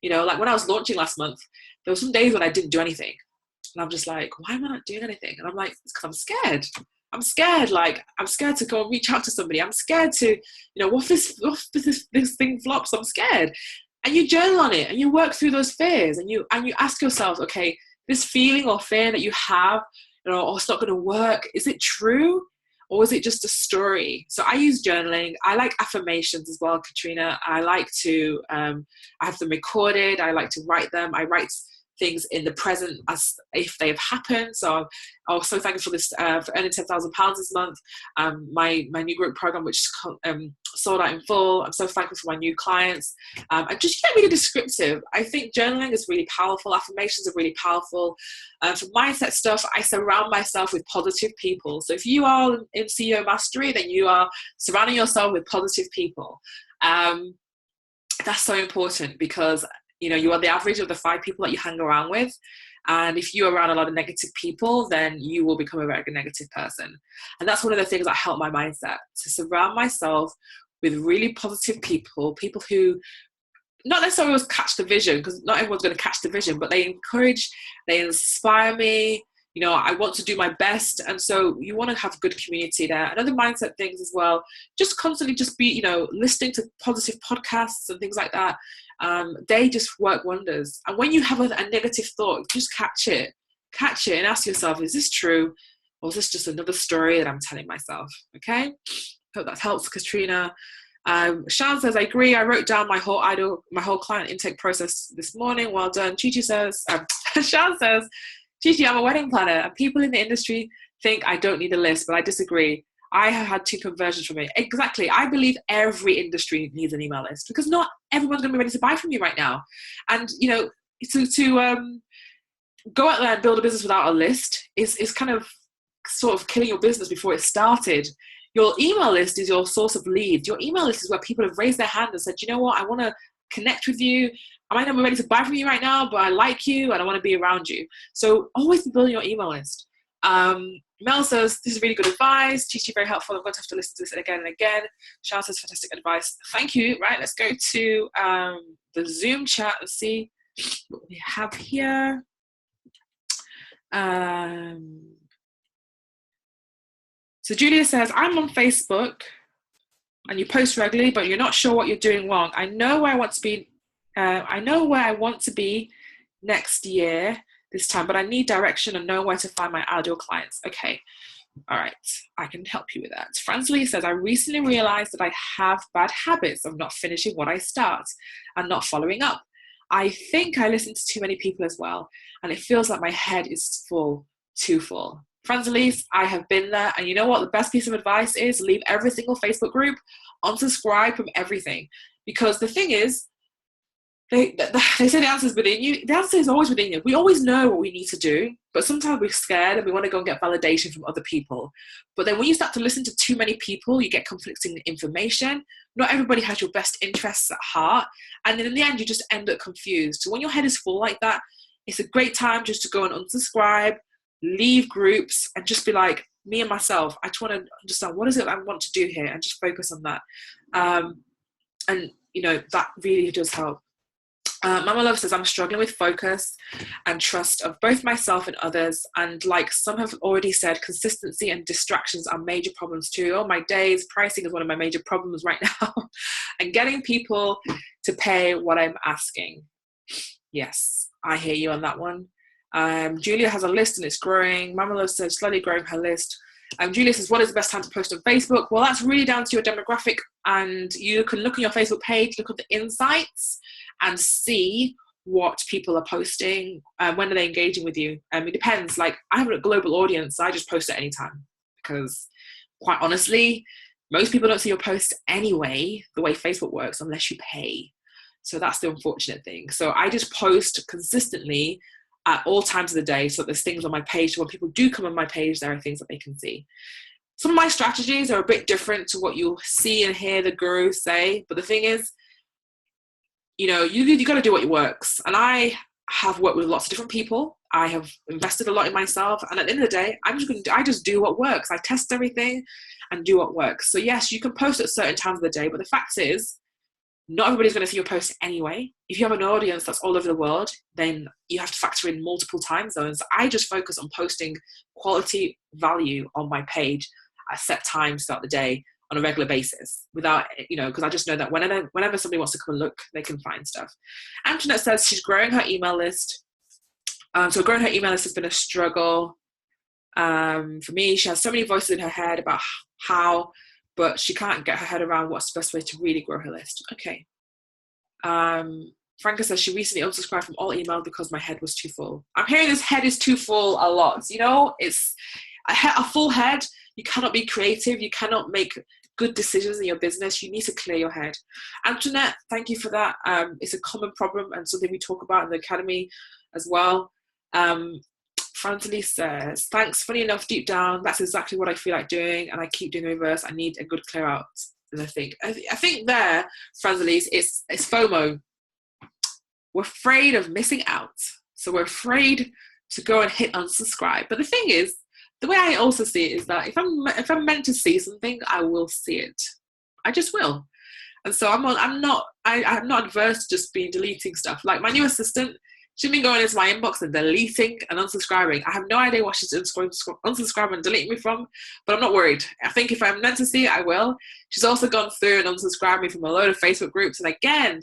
you know, like when I was launching last month, there were some days when I didn't do anything. And I'm just like, why am I not doing anything? And I'm like, it's because I'm scared. I'm scared. Like, I'm scared to go and reach out to somebody. I'm scared to, you know, what if this thing flops? I'm scared. And you journal on it and you work through those fears and you ask yourself, okay, this feeling or fear that you have, you know, oh, it's not going to work. Is it true? Or is it just a story? So I use journaling. I like affirmations as well, Katrina. I like to, I have them recorded. I like to write them. I write things in the present as if they have happened. So I'm so thankful for this, for earning £10,000 this month. My new group program, which sold out in full. I'm so thankful for my new clients. And just get really descriptive. I think journaling is really powerful. Affirmations are really powerful. For mindset stuff, I surround myself with positive people. So if you are in CEO Mastery, then you are surrounding yourself with positive people. That's so important because you know, you are the average of the 5 people that you hang around with. And if you're around a lot of negative people, then you will become a very negative person. And that's one of the things that help my mindset, to surround myself with really positive people, people who not necessarily always catch the vision, because not everyone's going to catch the vision, but they encourage, they inspire me. I want to do my best. And so you want to have a good community there. And other mindset things as well, just constantly just be, listening to positive podcasts and things like that. They just work wonders. And when you have a negative thought, just catch it and ask yourself, is this true? Or is this just another story that I'm telling myself? Okay. Hope that helps, Katrina. Shan says, I agree. I wrote down my whole client intake process this morning. Well done. Chichi says, Shan says, Chichi, I'm a wedding planner, and people in the industry think I don't need a list, but I disagree. I have had 2 conversions from it. Exactly. I believe every industry needs an email list, because not everyone's going to be ready to buy from you right now. And, to go out there and build a business without a list is kind of sort of killing your business before it started. Your email list is your source of leads. Your email list is where people have raised their hand and said, you know what, I want to connect with you. I might not be ready to buy from you right now, but I like you and I want to be around you. So always be building your email list. Mel says, this is really good advice. Chichi, very helpful. I'm going to have to listen to this again and again. Charles says, fantastic advice. Thank you. Right, let's go to the Zoom chat. Let's see what we have here. So Julia says, I'm on Facebook and you post regularly, but you're not sure what you're doing wrong. I know where I want to be next year this time, but I need direction and know where to find my ideal clients. Okay. All right. I can help you with that. Franz Lee says, I recently realized that I have bad habits of not finishing what I start and not following up. I think I listen to too many people as well, and it feels like my head is full, too full. Franz Elise, I have been there, and you know what? The best piece of advice is leave every single Facebook group, unsubscribe from everything, because the thing is, they say the answer is within you. The answer is always within you. We always know what we need to do, but sometimes we're scared and we want to go and get validation from other people. But then when you start to listen to too many people, you get conflicting information. Not everybody has your best interests at heart. And then in the end, you just end up confused. So when your head is full like that, it's a great time just to go and unsubscribe, leave groups, and just be like, me and myself, I just want to understand what is it I want to do here, and just focus on that. And that really does help. Mama Love says, I'm struggling with focus and trust of both myself and others. And like some have already said, consistency and distractions are major problems too. Oh my days, pricing is one of my major problems right now. And getting people to pay what I'm asking. Yes, I hear you on that one. Julia has a list and it's growing. Mama Love says, slowly growing her list. Julia says, what is the best time to post on Facebook? Well, that's really down to your demographic, and you can look on your Facebook page, look at the insights, and see what people are posting, when are they engaging with you. It depends. Like, I have a global audience, so I just post at any time, because quite honestly, most people don't see your posts anyway, the way Facebook works, unless you pay. So that's the unfortunate thing. So I just post consistently at all times of the day. So there's things on my page. So when people do come on my page, there are things that they can see. Some of my strategies are a bit different to what you'll see and hear the gurus say. But the thing is, you got to do what works. And I have worked with lots of different people. I have invested a lot in myself. And at the end of the day, I just do what works. I test everything and do what works. So yes, you can post at certain times of the day. But the fact is, not everybody's going to see your post anyway. If you have an audience that's all over the world, then you have to factor in multiple time zones. I just focus on posting quality value on my page at set times throughout the day on a regular basis, without, because I just know that whenever somebody wants to come and look, they can find stuff. Antoinette says she's growing her email list. So growing her email list has been a struggle. For me, she has so many voices in her head about how, but she can't get her head around what's the best way to really grow her list. Okay. Franca says she recently unsubscribed from all email because my head was too full. I'm hearing this head is too full a lot. It's a full head. You cannot be creative. You cannot make good decisions in your business. You need to clear your head. Antoinette, thank you for that. It's a common problem and something we talk about in the academy as well. Fransley says, thanks. Funny enough, deep down, that's exactly what I feel like doing, and I keep doing the reverse. I need a good clear out. And I think there, Fransley, it's FOMO. We're afraid of missing out. So we're afraid to go and hit unsubscribe. But the thing is, the way I also see it is that if I'm meant to see something, I will see it. I just will. And so I'm not adverse to just be deleting stuff. Like my new assistant, She's been going into my inbox and deleting and unsubscribing. I have no idea what she's unsubscribing and deleting me from, but I'm not worried. I think if I'm meant to see it, I will. She's also gone through and unsubscribed me from a load of Facebook groups. And again,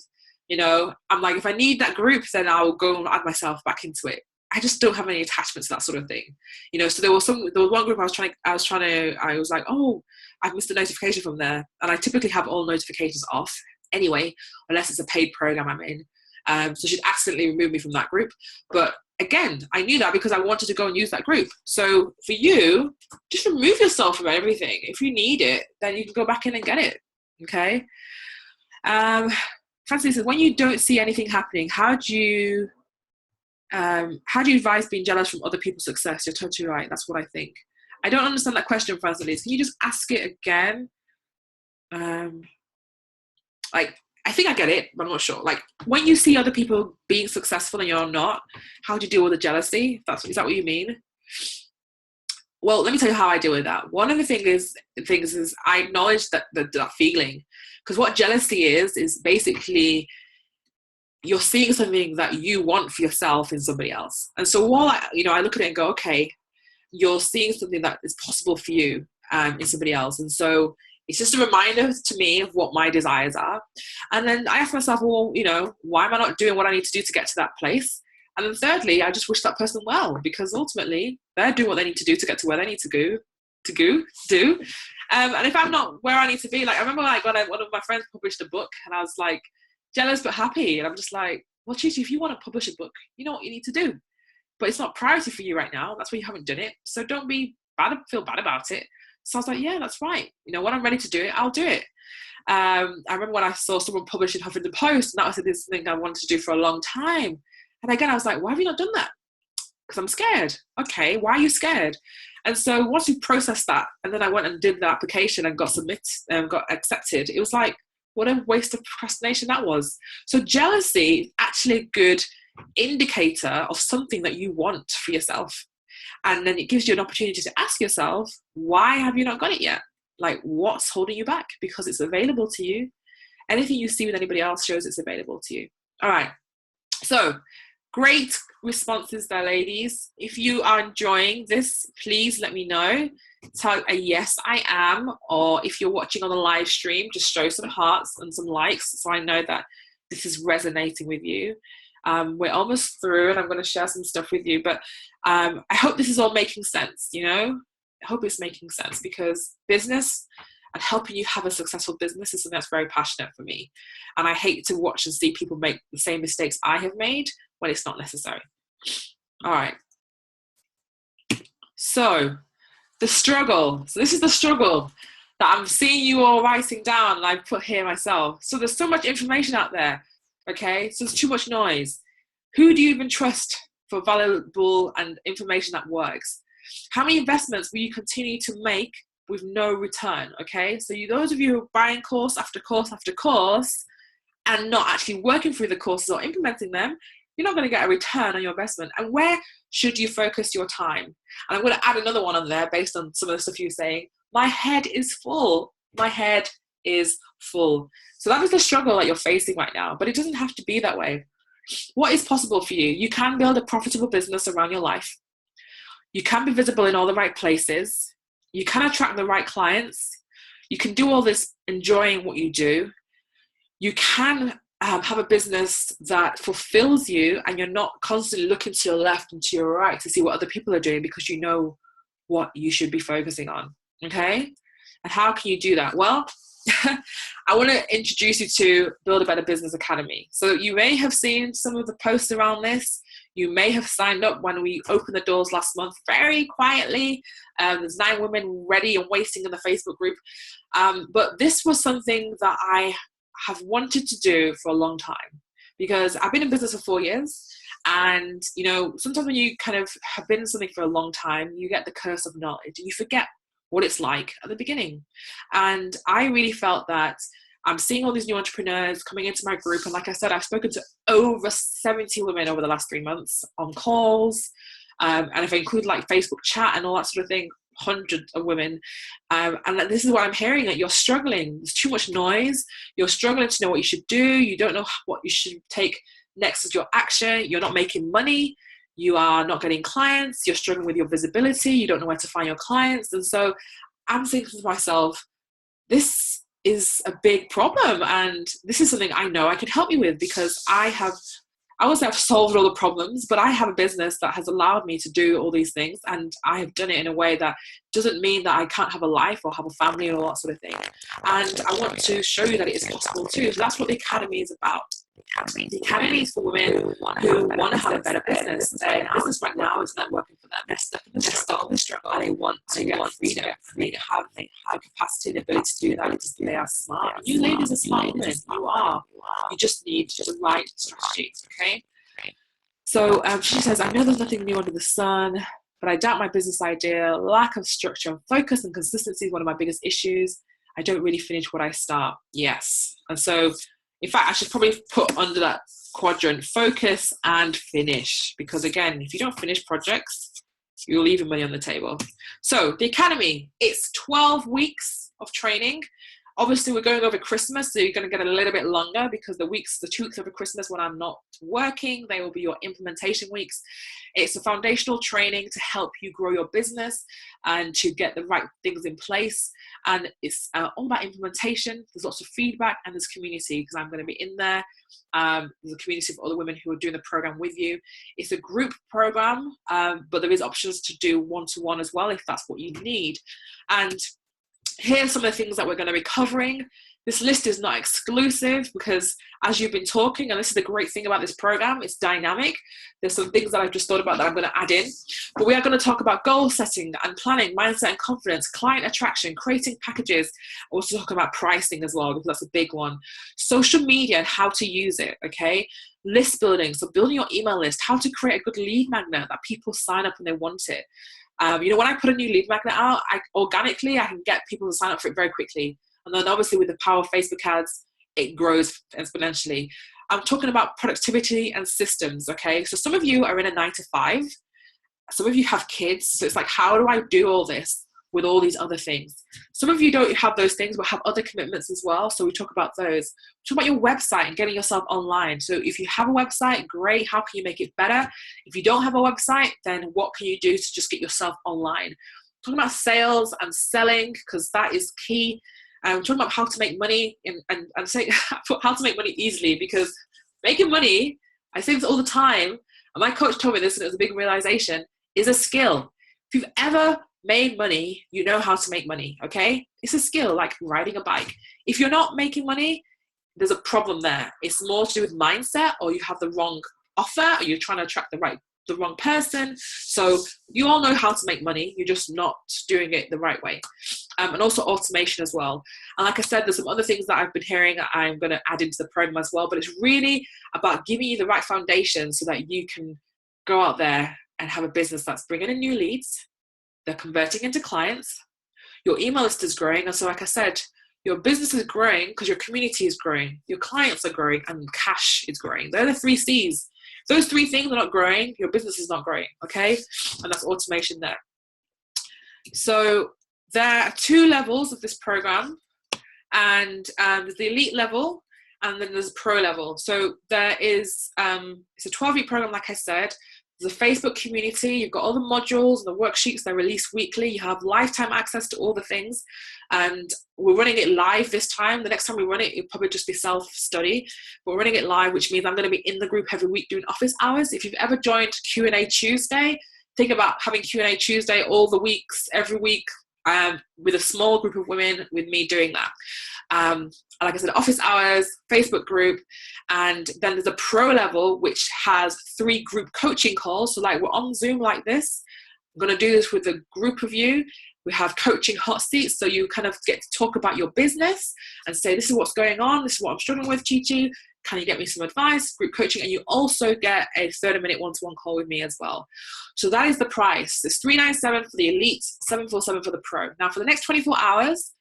you know, I'm like, if I need that group, then I'll go and add myself back into it. I just don't have any attachments to that sort of thing, you know. So there was one group I was like, oh, I've missed a notification from there, and I typically have all notifications off anyway, unless it's a paid program I'm in. So she'd accidentally remove me from that group. But again, I knew that because I wanted to go and use that group. So for you, just remove yourself from everything. If you need it, then you can go back in and get it. Okay. Francie says, when you don't see anything happening, how do you advise being jealous from other people's success? You're totally right. That's what I think. I don't understand that question, Francis. Can you just ask it again? Like, I think I get it, but I'm not sure. Like, when you see other people being successful and you're not, how do you deal with the jealousy? Is that what you mean? Well, let me tell you how I deal with that. One of the things is I acknowledge that feeling, because what jealousy is basically you're seeing something that you want for yourself in somebody else. And so while I look at it and go, okay, you're seeing something that is possible for you in somebody else. And so it's just a reminder to me of what my desires are. And then I ask myself, well, you know, why am I not doing what I need to do to get to that place? And then thirdly, I just wish that person well, because ultimately they're doing what they need to do to get to where they need to do. And if I'm not where I need to be, like I remember like when one of my friends published a book and I was like jealous but happy. And I'm just like, well, Chichi, if you want to publish a book, you know what you need to do. But it's not priority for you right now. That's why you haven't done it. So don't feel bad about it. So I was like, yeah, that's right. You know, when I'm ready to do it, I'll do it. I remember when I saw someone publish in Huffington Post, and that was something I wanted to do for a long time. And again, I was like, why have you not done that? Because I'm scared. Okay, why are you scared? And so once we processed that, and then I went and did the application and got accepted, it was like, what a waste of procrastination that was. So jealousy is actually a good indicator of something that you want for yourself. And then it gives you an opportunity to ask yourself, why have you not got it yet? Like, what's holding you back? Because it's available to you. Anything you see with anybody else shows it's available to you. All right. So great responses there, ladies. If you are enjoying this, please let me know. Tell a yes, I am. Or if you're watching on the live stream, just show some hearts and some likes so I know that this is resonating with you. We're almost through and I'm going to share some stuff with you, but I hope this is all making sense, you know? I hope it's making sense, because business and helping you have a successful business is something that's very passionate for me. And I hate to watch and see people make the same mistakes I have made when it's not necessary. All right. So the struggle. So this is the struggle that I'm seeing you all writing down and I've put here myself. So there's so much information out there. Okay, so there's too much noise. Who do you even trust for valuable and information that works? How many investments will you continue to make with no return? Okay, so those of you who are buying course after course after course and not actually working through the courses or implementing them, you're not going to get a return on your investment. And where should you focus your time? And I'm going to add another one on there based on some of the stuff you're saying. My head is full. My head is full. So that is the struggle that you're facing right now, but it doesn't have to be that way. What is possible for you? You can build a profitable business around your life. You can be visible in all the right places. You can attract the right clients. You can do all this enjoying what you do. You can have a business that fulfills you and you're not constantly looking to your left and to your right to see what other people are doing because you know what you should be focusing on. Okay? And how can you do that? Well, I want to introduce you to Build a Better Business Academy. So you may have seen some of the posts around this. You may have signed up when we opened the doors last month very quietly. There's 9 women ready and waiting in the Facebook group. But this was something that I have wanted to do for a long time, because I've been in business for 4 years. And, you know, sometimes when you kind of have been in something for a long time, you get the curse of knowledge and you forget what it's like at the beginning. And I really felt that I'm seeing all these new entrepreneurs coming into my group. And like I said, I've spoken to over 70 women over the last 3 months on calls. And if I include like Facebook chat and all that sort of thing, hundreds of women. And this is what I'm hearing, that you're struggling. There's too much noise. You're struggling to know what you should do. You don't know what you should take Next is your action. You're not making money. You are not getting clients. You're struggling with your visibility. You don't know where to find your clients. And so I'm thinking to myself, this is a big problem, and this is something I know I can help you with, because I won't say I've solved all the problems, but I have a business that has allowed me to do all these things, and I have done it in a way that doesn't mean that I can't have a life or have a family and all that sort of thing. And I want to show you that it is possible too. So that's what the Academy is about. The Academy is for women who want to have a better business. Their business right now is not working for them. They're stuck in the struggle, and they want to get freedom. They have capacity and ability to do that because they are smart. You ladies are smart women. You are. You just need the right strategies, okay? So she says, I know there's nothing new under the sun, but I doubt my business idea. Lack of structure and focus and consistency is one of my biggest issues. I don't really finish what I start. Yes. And so, in fact, I should probably put under that quadrant focus and finish, because again, if you don't finish projects, you're leaving money on the table. So the Academy, it's 12 weeks of training. Obviously, we're going over Christmas, so you're going to get a little bit longer, because the 2 weeks over Christmas when I'm not working, they will be your implementation weeks. It's a foundational training to help you grow your business and to get the right things in place. And it's all about implementation. There's lots of feedback, and there's community, because I'm going to be in there. There's a community of other women who are doing the program with you. It's a group program, but there is options to do one-to-one as well if that's what you need. And here's some of the things that we're going to be covering. This list is not exclusive, because as you've been talking, and this is the great thing about this program, it's dynamic. There's some things that I've just thought about that I'm going to add in. But we are going to talk about goal setting and planning, mindset and confidence, client attraction, creating packages. Also talk about pricing as well, because that's a big one. Social media and how to use it, okay? List building, so building your email list, how to create a good lead magnet that people sign up and they want it. When I put a new lead magnet out, I can get people to sign up for it very quickly. And then obviously with the power of Facebook ads, it grows exponentially. I'm talking about productivity and systems, okay? So some of you are in a 9-to-5. Some of you have kids. So it's like, how do I do all this with all these other things? Some of you don't have those things, but have other commitments as well. So we talk about those. We talk about your website and getting yourself online. So if you have a website, great. How can you make it better? If you don't have a website, then what can you do to just get yourself online? Talking about sales and selling, because that is key. Talking about how to make money and say how to make money easily, because making money, I say this all the time, and my coach told me this, and it was a big realization, is a skill. If you've ever made money, you know how to make money, okay? It's a skill, like riding a bike. If you're not making money, there's a problem there. It's more to do with mindset, or you have the wrong offer, or you're trying to attract the wrong person. So you all know how to make money, you're just not doing it the right way. And also automation as well. And like I said, there's some other things that I've been hearing I'm going to add into the program as well, but it's really about giving you the right foundation so that you can go out there and have a business that's bringing in new leads, they're converting into clients, your email list is growing. And so like I said, your business is growing because your community is growing, your clients are growing, and cash is growing. They're the 3 C's. Those 3 things are not growing, your business is not growing, okay? And that's automation there. So there are 2 levels of this program, and there's the elite level, and then there's pro level. So there is, it's a 12-week program, like I said. There's a Facebook community. You've got all the modules and the worksheets. They're released weekly. You have lifetime access to all the things. And we're running it live this time. The next time we run it, it'll probably just be self-study. But we're running it live, which means I'm going to be in the group every week doing office hours. If you've ever joined Q&A Tuesday, think about having Q&A Tuesday all the weeks, every week, with a small group of women, with me doing that. Like I said, office hours, Facebook group, and then there's a pro level, which has 3 group coaching calls. So like we're on Zoom like this. I'm going to do this with a group of you. We have coaching hot seats, so you kind of get to talk about your business and say, this is what's going on, this is what I'm struggling with, Chi. Can you get me some advice? Group coaching, and you also get a 30-minute one-to-one call with me as well. So that is the price. It's $397 for the elite, $747 for the pro. Now for the next 24 hours,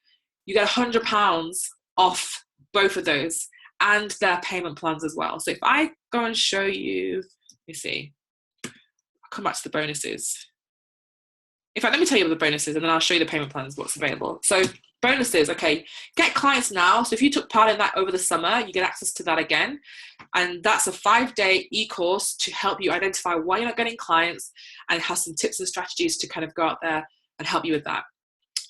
you get £100 off both of those and their payment plans as well. So if I go and show you, let me see, I'll come back to the bonuses. In fact, let me tell you what the bonuses, and then I'll show you the payment plans, what's available. So bonuses. Okay, get clients now. So if you took part in that over the summer, you get access to that again. And that's a 5-day e-course to help you identify why you're not getting clients, and it has some tips and strategies to kind of go out there and help you with that.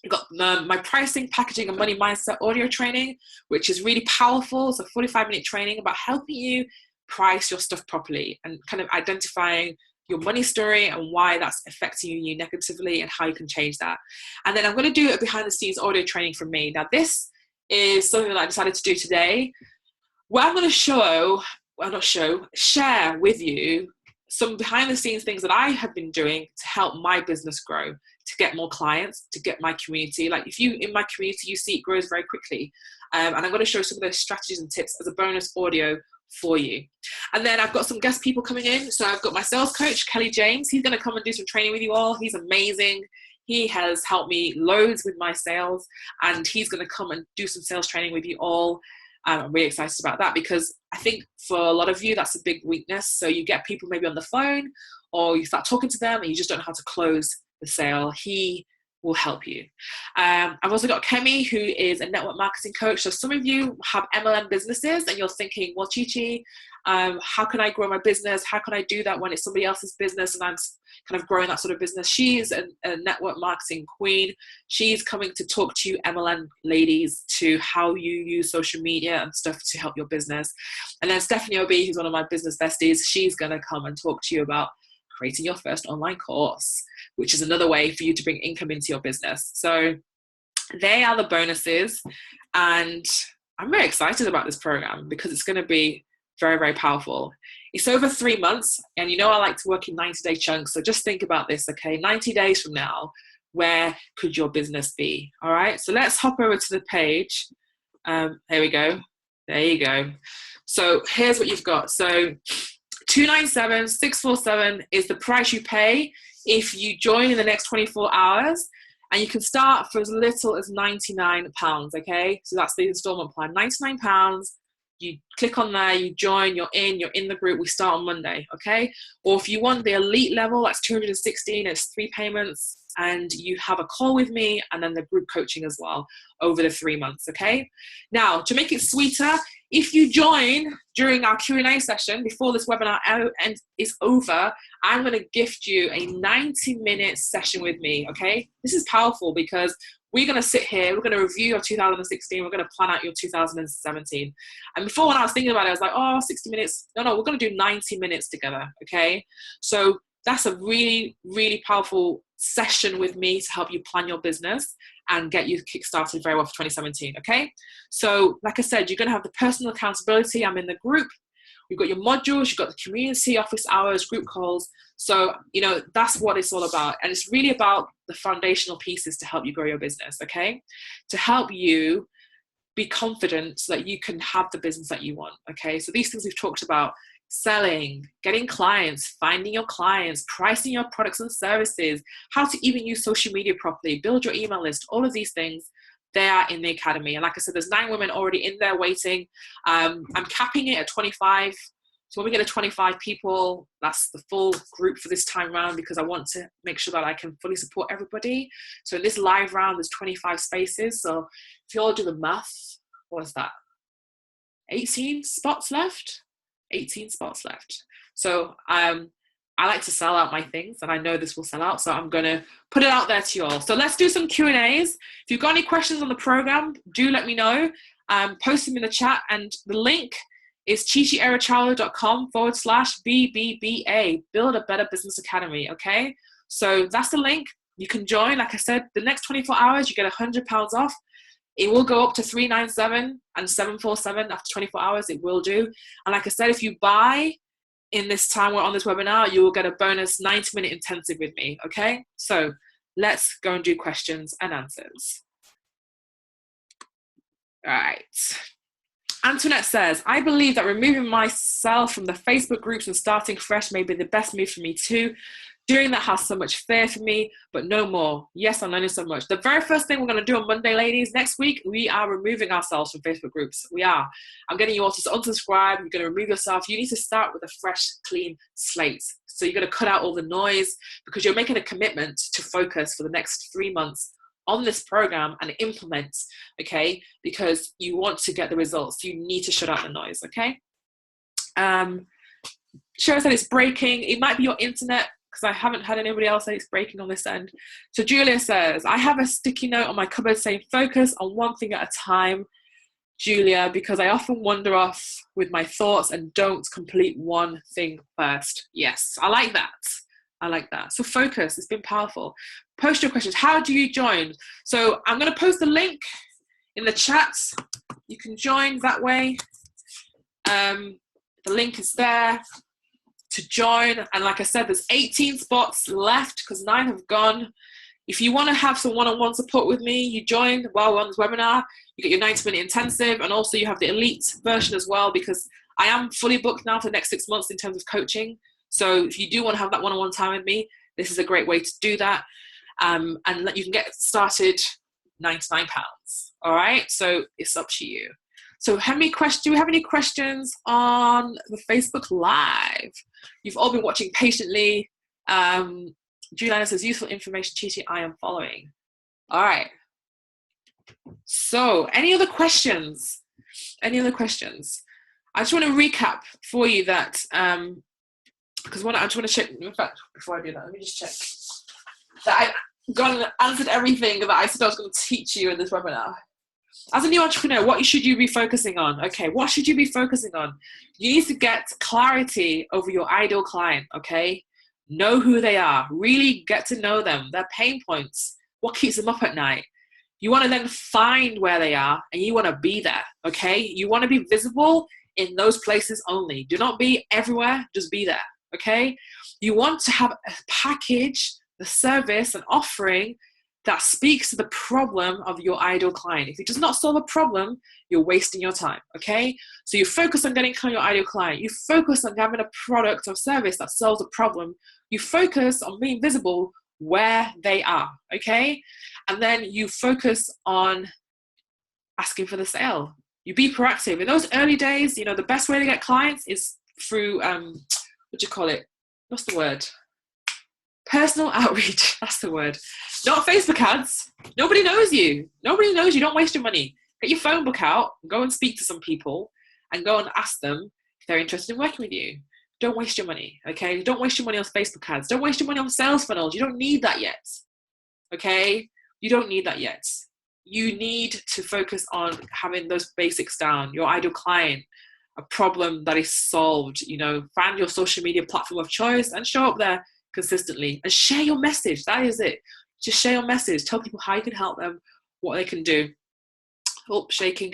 I've got my pricing, packaging, and money mindset audio training, which is really powerful. It's a 45-minute training about helping you price your stuff properly and kind of identifying your money story and why that's affecting you negatively and how you can change that. And then I'm going to do a behind the scenes audio training from me. Now, this is something that I decided to do today, where I'm going to share with you some behind the scenes things that I have been doing to help my business grow, to get more clients, to get my community. Like if you in my community, you see it grows very quickly. And I'm going to show some of those strategies and tips as a bonus audio for you. And then I've got some guest people coming in. So I've got my sales coach, Kelly James. He's going to come and do some training with you all. He's amazing. He has helped me loads with my sales, and he's going to come and do some sales training with you all. I'm really excited about that, because I think for a lot of you, that's a big weakness. So you get people maybe on the phone, or you start talking to them and you just don't know how to close the sale. He will help you. I've also got Kemi, who is a network marketing coach. So some of you have MLM businesses and you're thinking, well, Chi, how can I grow my business? How can I do that when it's somebody else's business and I'm kind of growing that sort of business? She's a network marketing queen. She's coming to talk to you MLM ladies to how you use social media and stuff to help your business. And then Stephanie Obi, who's one of my business besties, she's going to come and talk to you about creating your first online course, which is another way for you to bring income into your business. So they are the bonuses. And I'm very excited about this program because it's going to be very, very powerful. It's over 3 months. And you know, I like to work in 90-day chunks. So just think about this, okay? 90 days from now, where could your business be? All right. So let's hop over to the page. Here we go. There you go. So here's what you've got. So $297,647 is the price you pay if you join in the next 24 hours, and you can start for as little as £99. Okay, so that's the installment plan. £99. You click on there, you join, you're in the group. We start on Monday. Okay, or if you want the elite level, that's $216. It's 3 payments, and you have a call with me, and then the group coaching as well over the 3 months. Okay, now to make it sweeter, if you join during our Q&A session before this webinar is over, I'm going to gift you a 90-minute session with me, okay? This is powerful because we're going to sit here, we're going to review your 2016, we're going to plan out your 2017. And before, when I was thinking about it, I was like, 60 minutes. No, we're going to do 90 minutes together, okay? So that's a really, really powerful session with me to help you plan your business and get you kick-started very well for 2017, okay? So like I said, you're going to have the personal accountability. I'm in the group. You've got your modules, you've got the community, office hours, group calls. So, you know, that's what it's all about. And it's really about the foundational pieces to help you grow your business, okay? To help you be confident so that you can have the business that you want, okay? So these things we've talked about: selling, getting clients, finding your clients, pricing your products and services, how to even use social media properly, build your email list, all of these things, they are in the academy. And like I said, there's 9 women already in there waiting. I'm capping it at 25. So when we get to 25 people, that's the full group for this time round, because I want to make sure that I can fully support everybody. So in this live round, there's 25 spaces. So if you all do the math, what is that? 18 spots left? 18 spots left. So I like to sell out my things, and I know this will sell out, so I'm going to put it out there to you all. So let's do some Q&As. If you've got any questions on the program, do let me know. Post them in the chat, and the link is chichierachalo.com/BBBA, Build a Better Business Academy, okay? So that's the link. You can join. Like I said, the next 24 hours, you get £100 off. It will go up to $397 and $747 after 24 hours. It will do. And like I said, if you buy in this time we're on this webinar, you will get a bonus 90-minute intensive with me, okay? So let's go and do questions and answers. All right. Antoinette says, I believe that removing myself from the Facebook groups and starting fresh may be the best move for me too. Doing that has so much fear for me, but no more. Yes, I'm learning so much. The very first thing we're going to do on Monday, ladies, next week, we are removing ourselves from Facebook groups. We are. I'm getting you all to unsubscribe. You're going to remove yourself. You need to start with a fresh, clean slate. So you're going to cut out all the noise, because you're making a commitment to focus for the next 3 months on this program and implement, okay? Because you want to get the results. You need to shut out the noise, okay? Cheryl said it's breaking. It might be your internet, because I haven't had anybody else say it's breaking on this end. So Julia says, I have a sticky note on my cupboard saying focus on one thing at a time, Julia, because I often wander off with my thoughts and don't complete one thing first. Yes, I like that. I like that. So focus, it's been powerful. Post your questions. How do you join? So I'm going to post the link in the chat. You can join that way. The link is there to join. And like I said, there's 18 spots left because 9 have gone. If you want to have some one-on-one support with me, you join while we're on this webinar. You get your 90-minute intensive, and also you have the elite version as well, because I am fully booked now for the next 6 months in terms of coaching. So if you do want to have that one-on-one time with me, this is a great way to do that. And you can get started £99. All right, so it's up to you. So do we have any questions on the Facebook Live? You've all been watching patiently. Juliana says, useful information, Chi, I am following. All right. So any other questions? Any other questions? I just want to recap for you that, because I just want to check, in fact, before I do that, let me just check that I've gone and answered everything that I said I was going to teach you in this webinar. As a new entrepreneur, what should you be focusing on? Okay, what should you be focusing on? You need to get clarity over your ideal client, okay? Know who they are. Really get to know them, their pain points, what keeps them up at night. You want to then find where they are, and you want to be there, okay? You want to be visible in those places only. Do not be everywhere, just be there, okay? You want to have a package, the service, an offering that speaks to the problem of your ideal client. If it does not solve a problem, you're wasting your time, okay? So you focus on getting your ideal client. You focus on having a product or service that solves a problem. You focus on being visible where they are, okay? And then you focus on asking for the sale. You be proactive. In those early days, you know, the best way to get clients is through, what's the word? Personal outreach, that's the word. Not Facebook ads. Nobody knows you. Nobody knows you. Don't waste your money. Get your phone book out, go and speak to some people, and go and ask them if they're interested in working with you. Don't waste your money, okay? Don't waste your money on Facebook ads. Don't waste your money on sales funnels. You don't need that yet, okay? You don't need that yet. You need to focus on having those basics down, your ideal client, a problem that is solved, you know, find your social media platform of choice and show up there consistently and share your message. That is it. Just share your message. Tell people how you can help them, what they can do. Oh, shaking.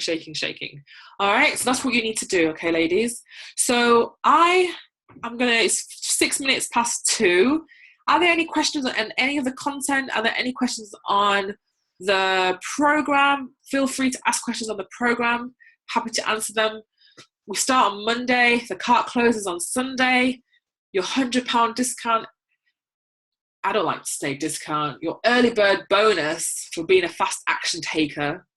All right, so that's what you need to do, okay, ladies? So it's 6 minutes past 2. Are there any questions on any of the content? Are there any questions on the program? Feel free to ask questions on the program. Happy to answer them. We start on Monday. The cart closes on Sunday. Your £100 discount, I don't like to say discount, your early bird bonus for being a fast action taker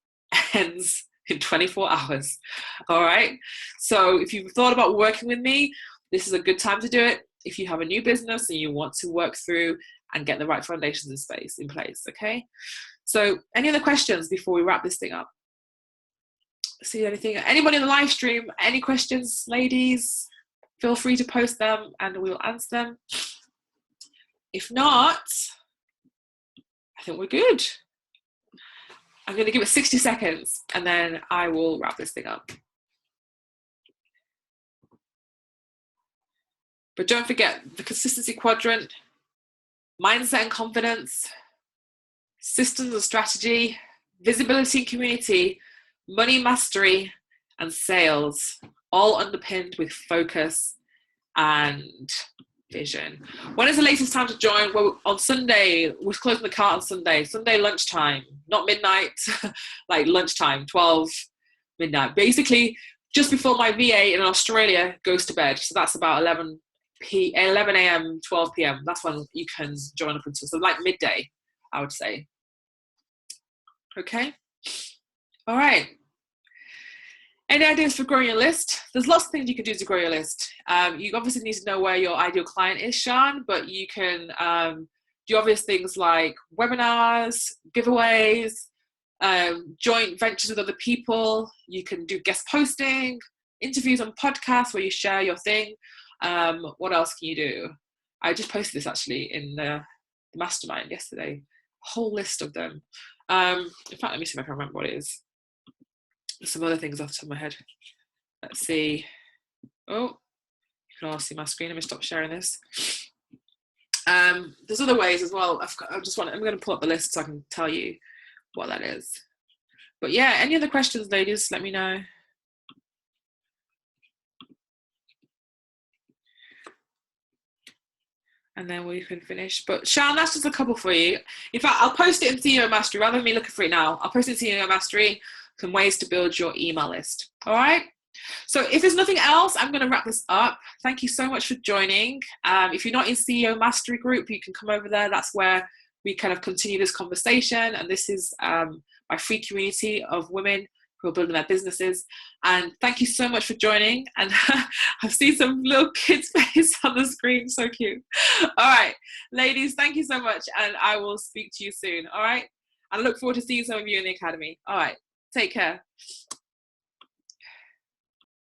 ends in 24 hours. All right. So if you've thought about working with me, this is a good time to do it. If you have a new business and you want to work through and get the right foundations in place. Okay. So any other questions before we wrap this thing up? See anything? Anybody in the live stream? Any questions, ladies? Feel free to post them and we'll answer them. If not, I think we're good. I'm going to give it 60 seconds and then I will wrap this thing up. But don't forget the consistency quadrant, mindset and confidence, systems and strategy, visibility and community, money mastery, and sales, all underpinned with focus and vision. When is the latest time to join? Well, on Sunday, we're closing the cart on Sunday lunchtime, not midnight, like lunchtime, 12 midnight. Basically, just before my VA in Australia goes to bed. So that's about 11 a.m., 12 p.m. That's when you can join up until, so like midday, I would say. Okay. All right. Any ideas for growing your list? There's lots of things you can do to grow your list. You obviously need to know where your ideal client is, Sean, but you can do obvious things like webinars, giveaways, joint ventures with other people. You can do guest posting, interviews on podcasts where you share your thing. What else can you do? I just posted this actually in the mastermind yesterday. A whole list of them. In fact, let me see if I can remember what it is. There's some other things off the top of my head. Let's see. Oh, you can all see my screen. Let me stop sharing this. There's other ways as well. I'm going to pull up the list so I can tell you what that is. But yeah, any other questions, ladies, let me know. And then we can finish. But Sean, that's just a couple for you. In fact, I'll post it in CEO Mastery rather than me looking for it now. I'll post it in CEO Mastery, some ways to build your email list. All right. So if there's nothing else, I'm going to wrap this up. Thank you so much for joining. If you're not in CEO Mastery group, you can come over there. That's where we kind of continue this conversation. And this is my free community of women who are building their businesses. And thank you so much for joining. And I've seen some little kids' face on the screen. So cute. All right, ladies, thank you so much. And I will speak to you soon. All right. I look forward to seeing some of you in the academy. All right. Take care.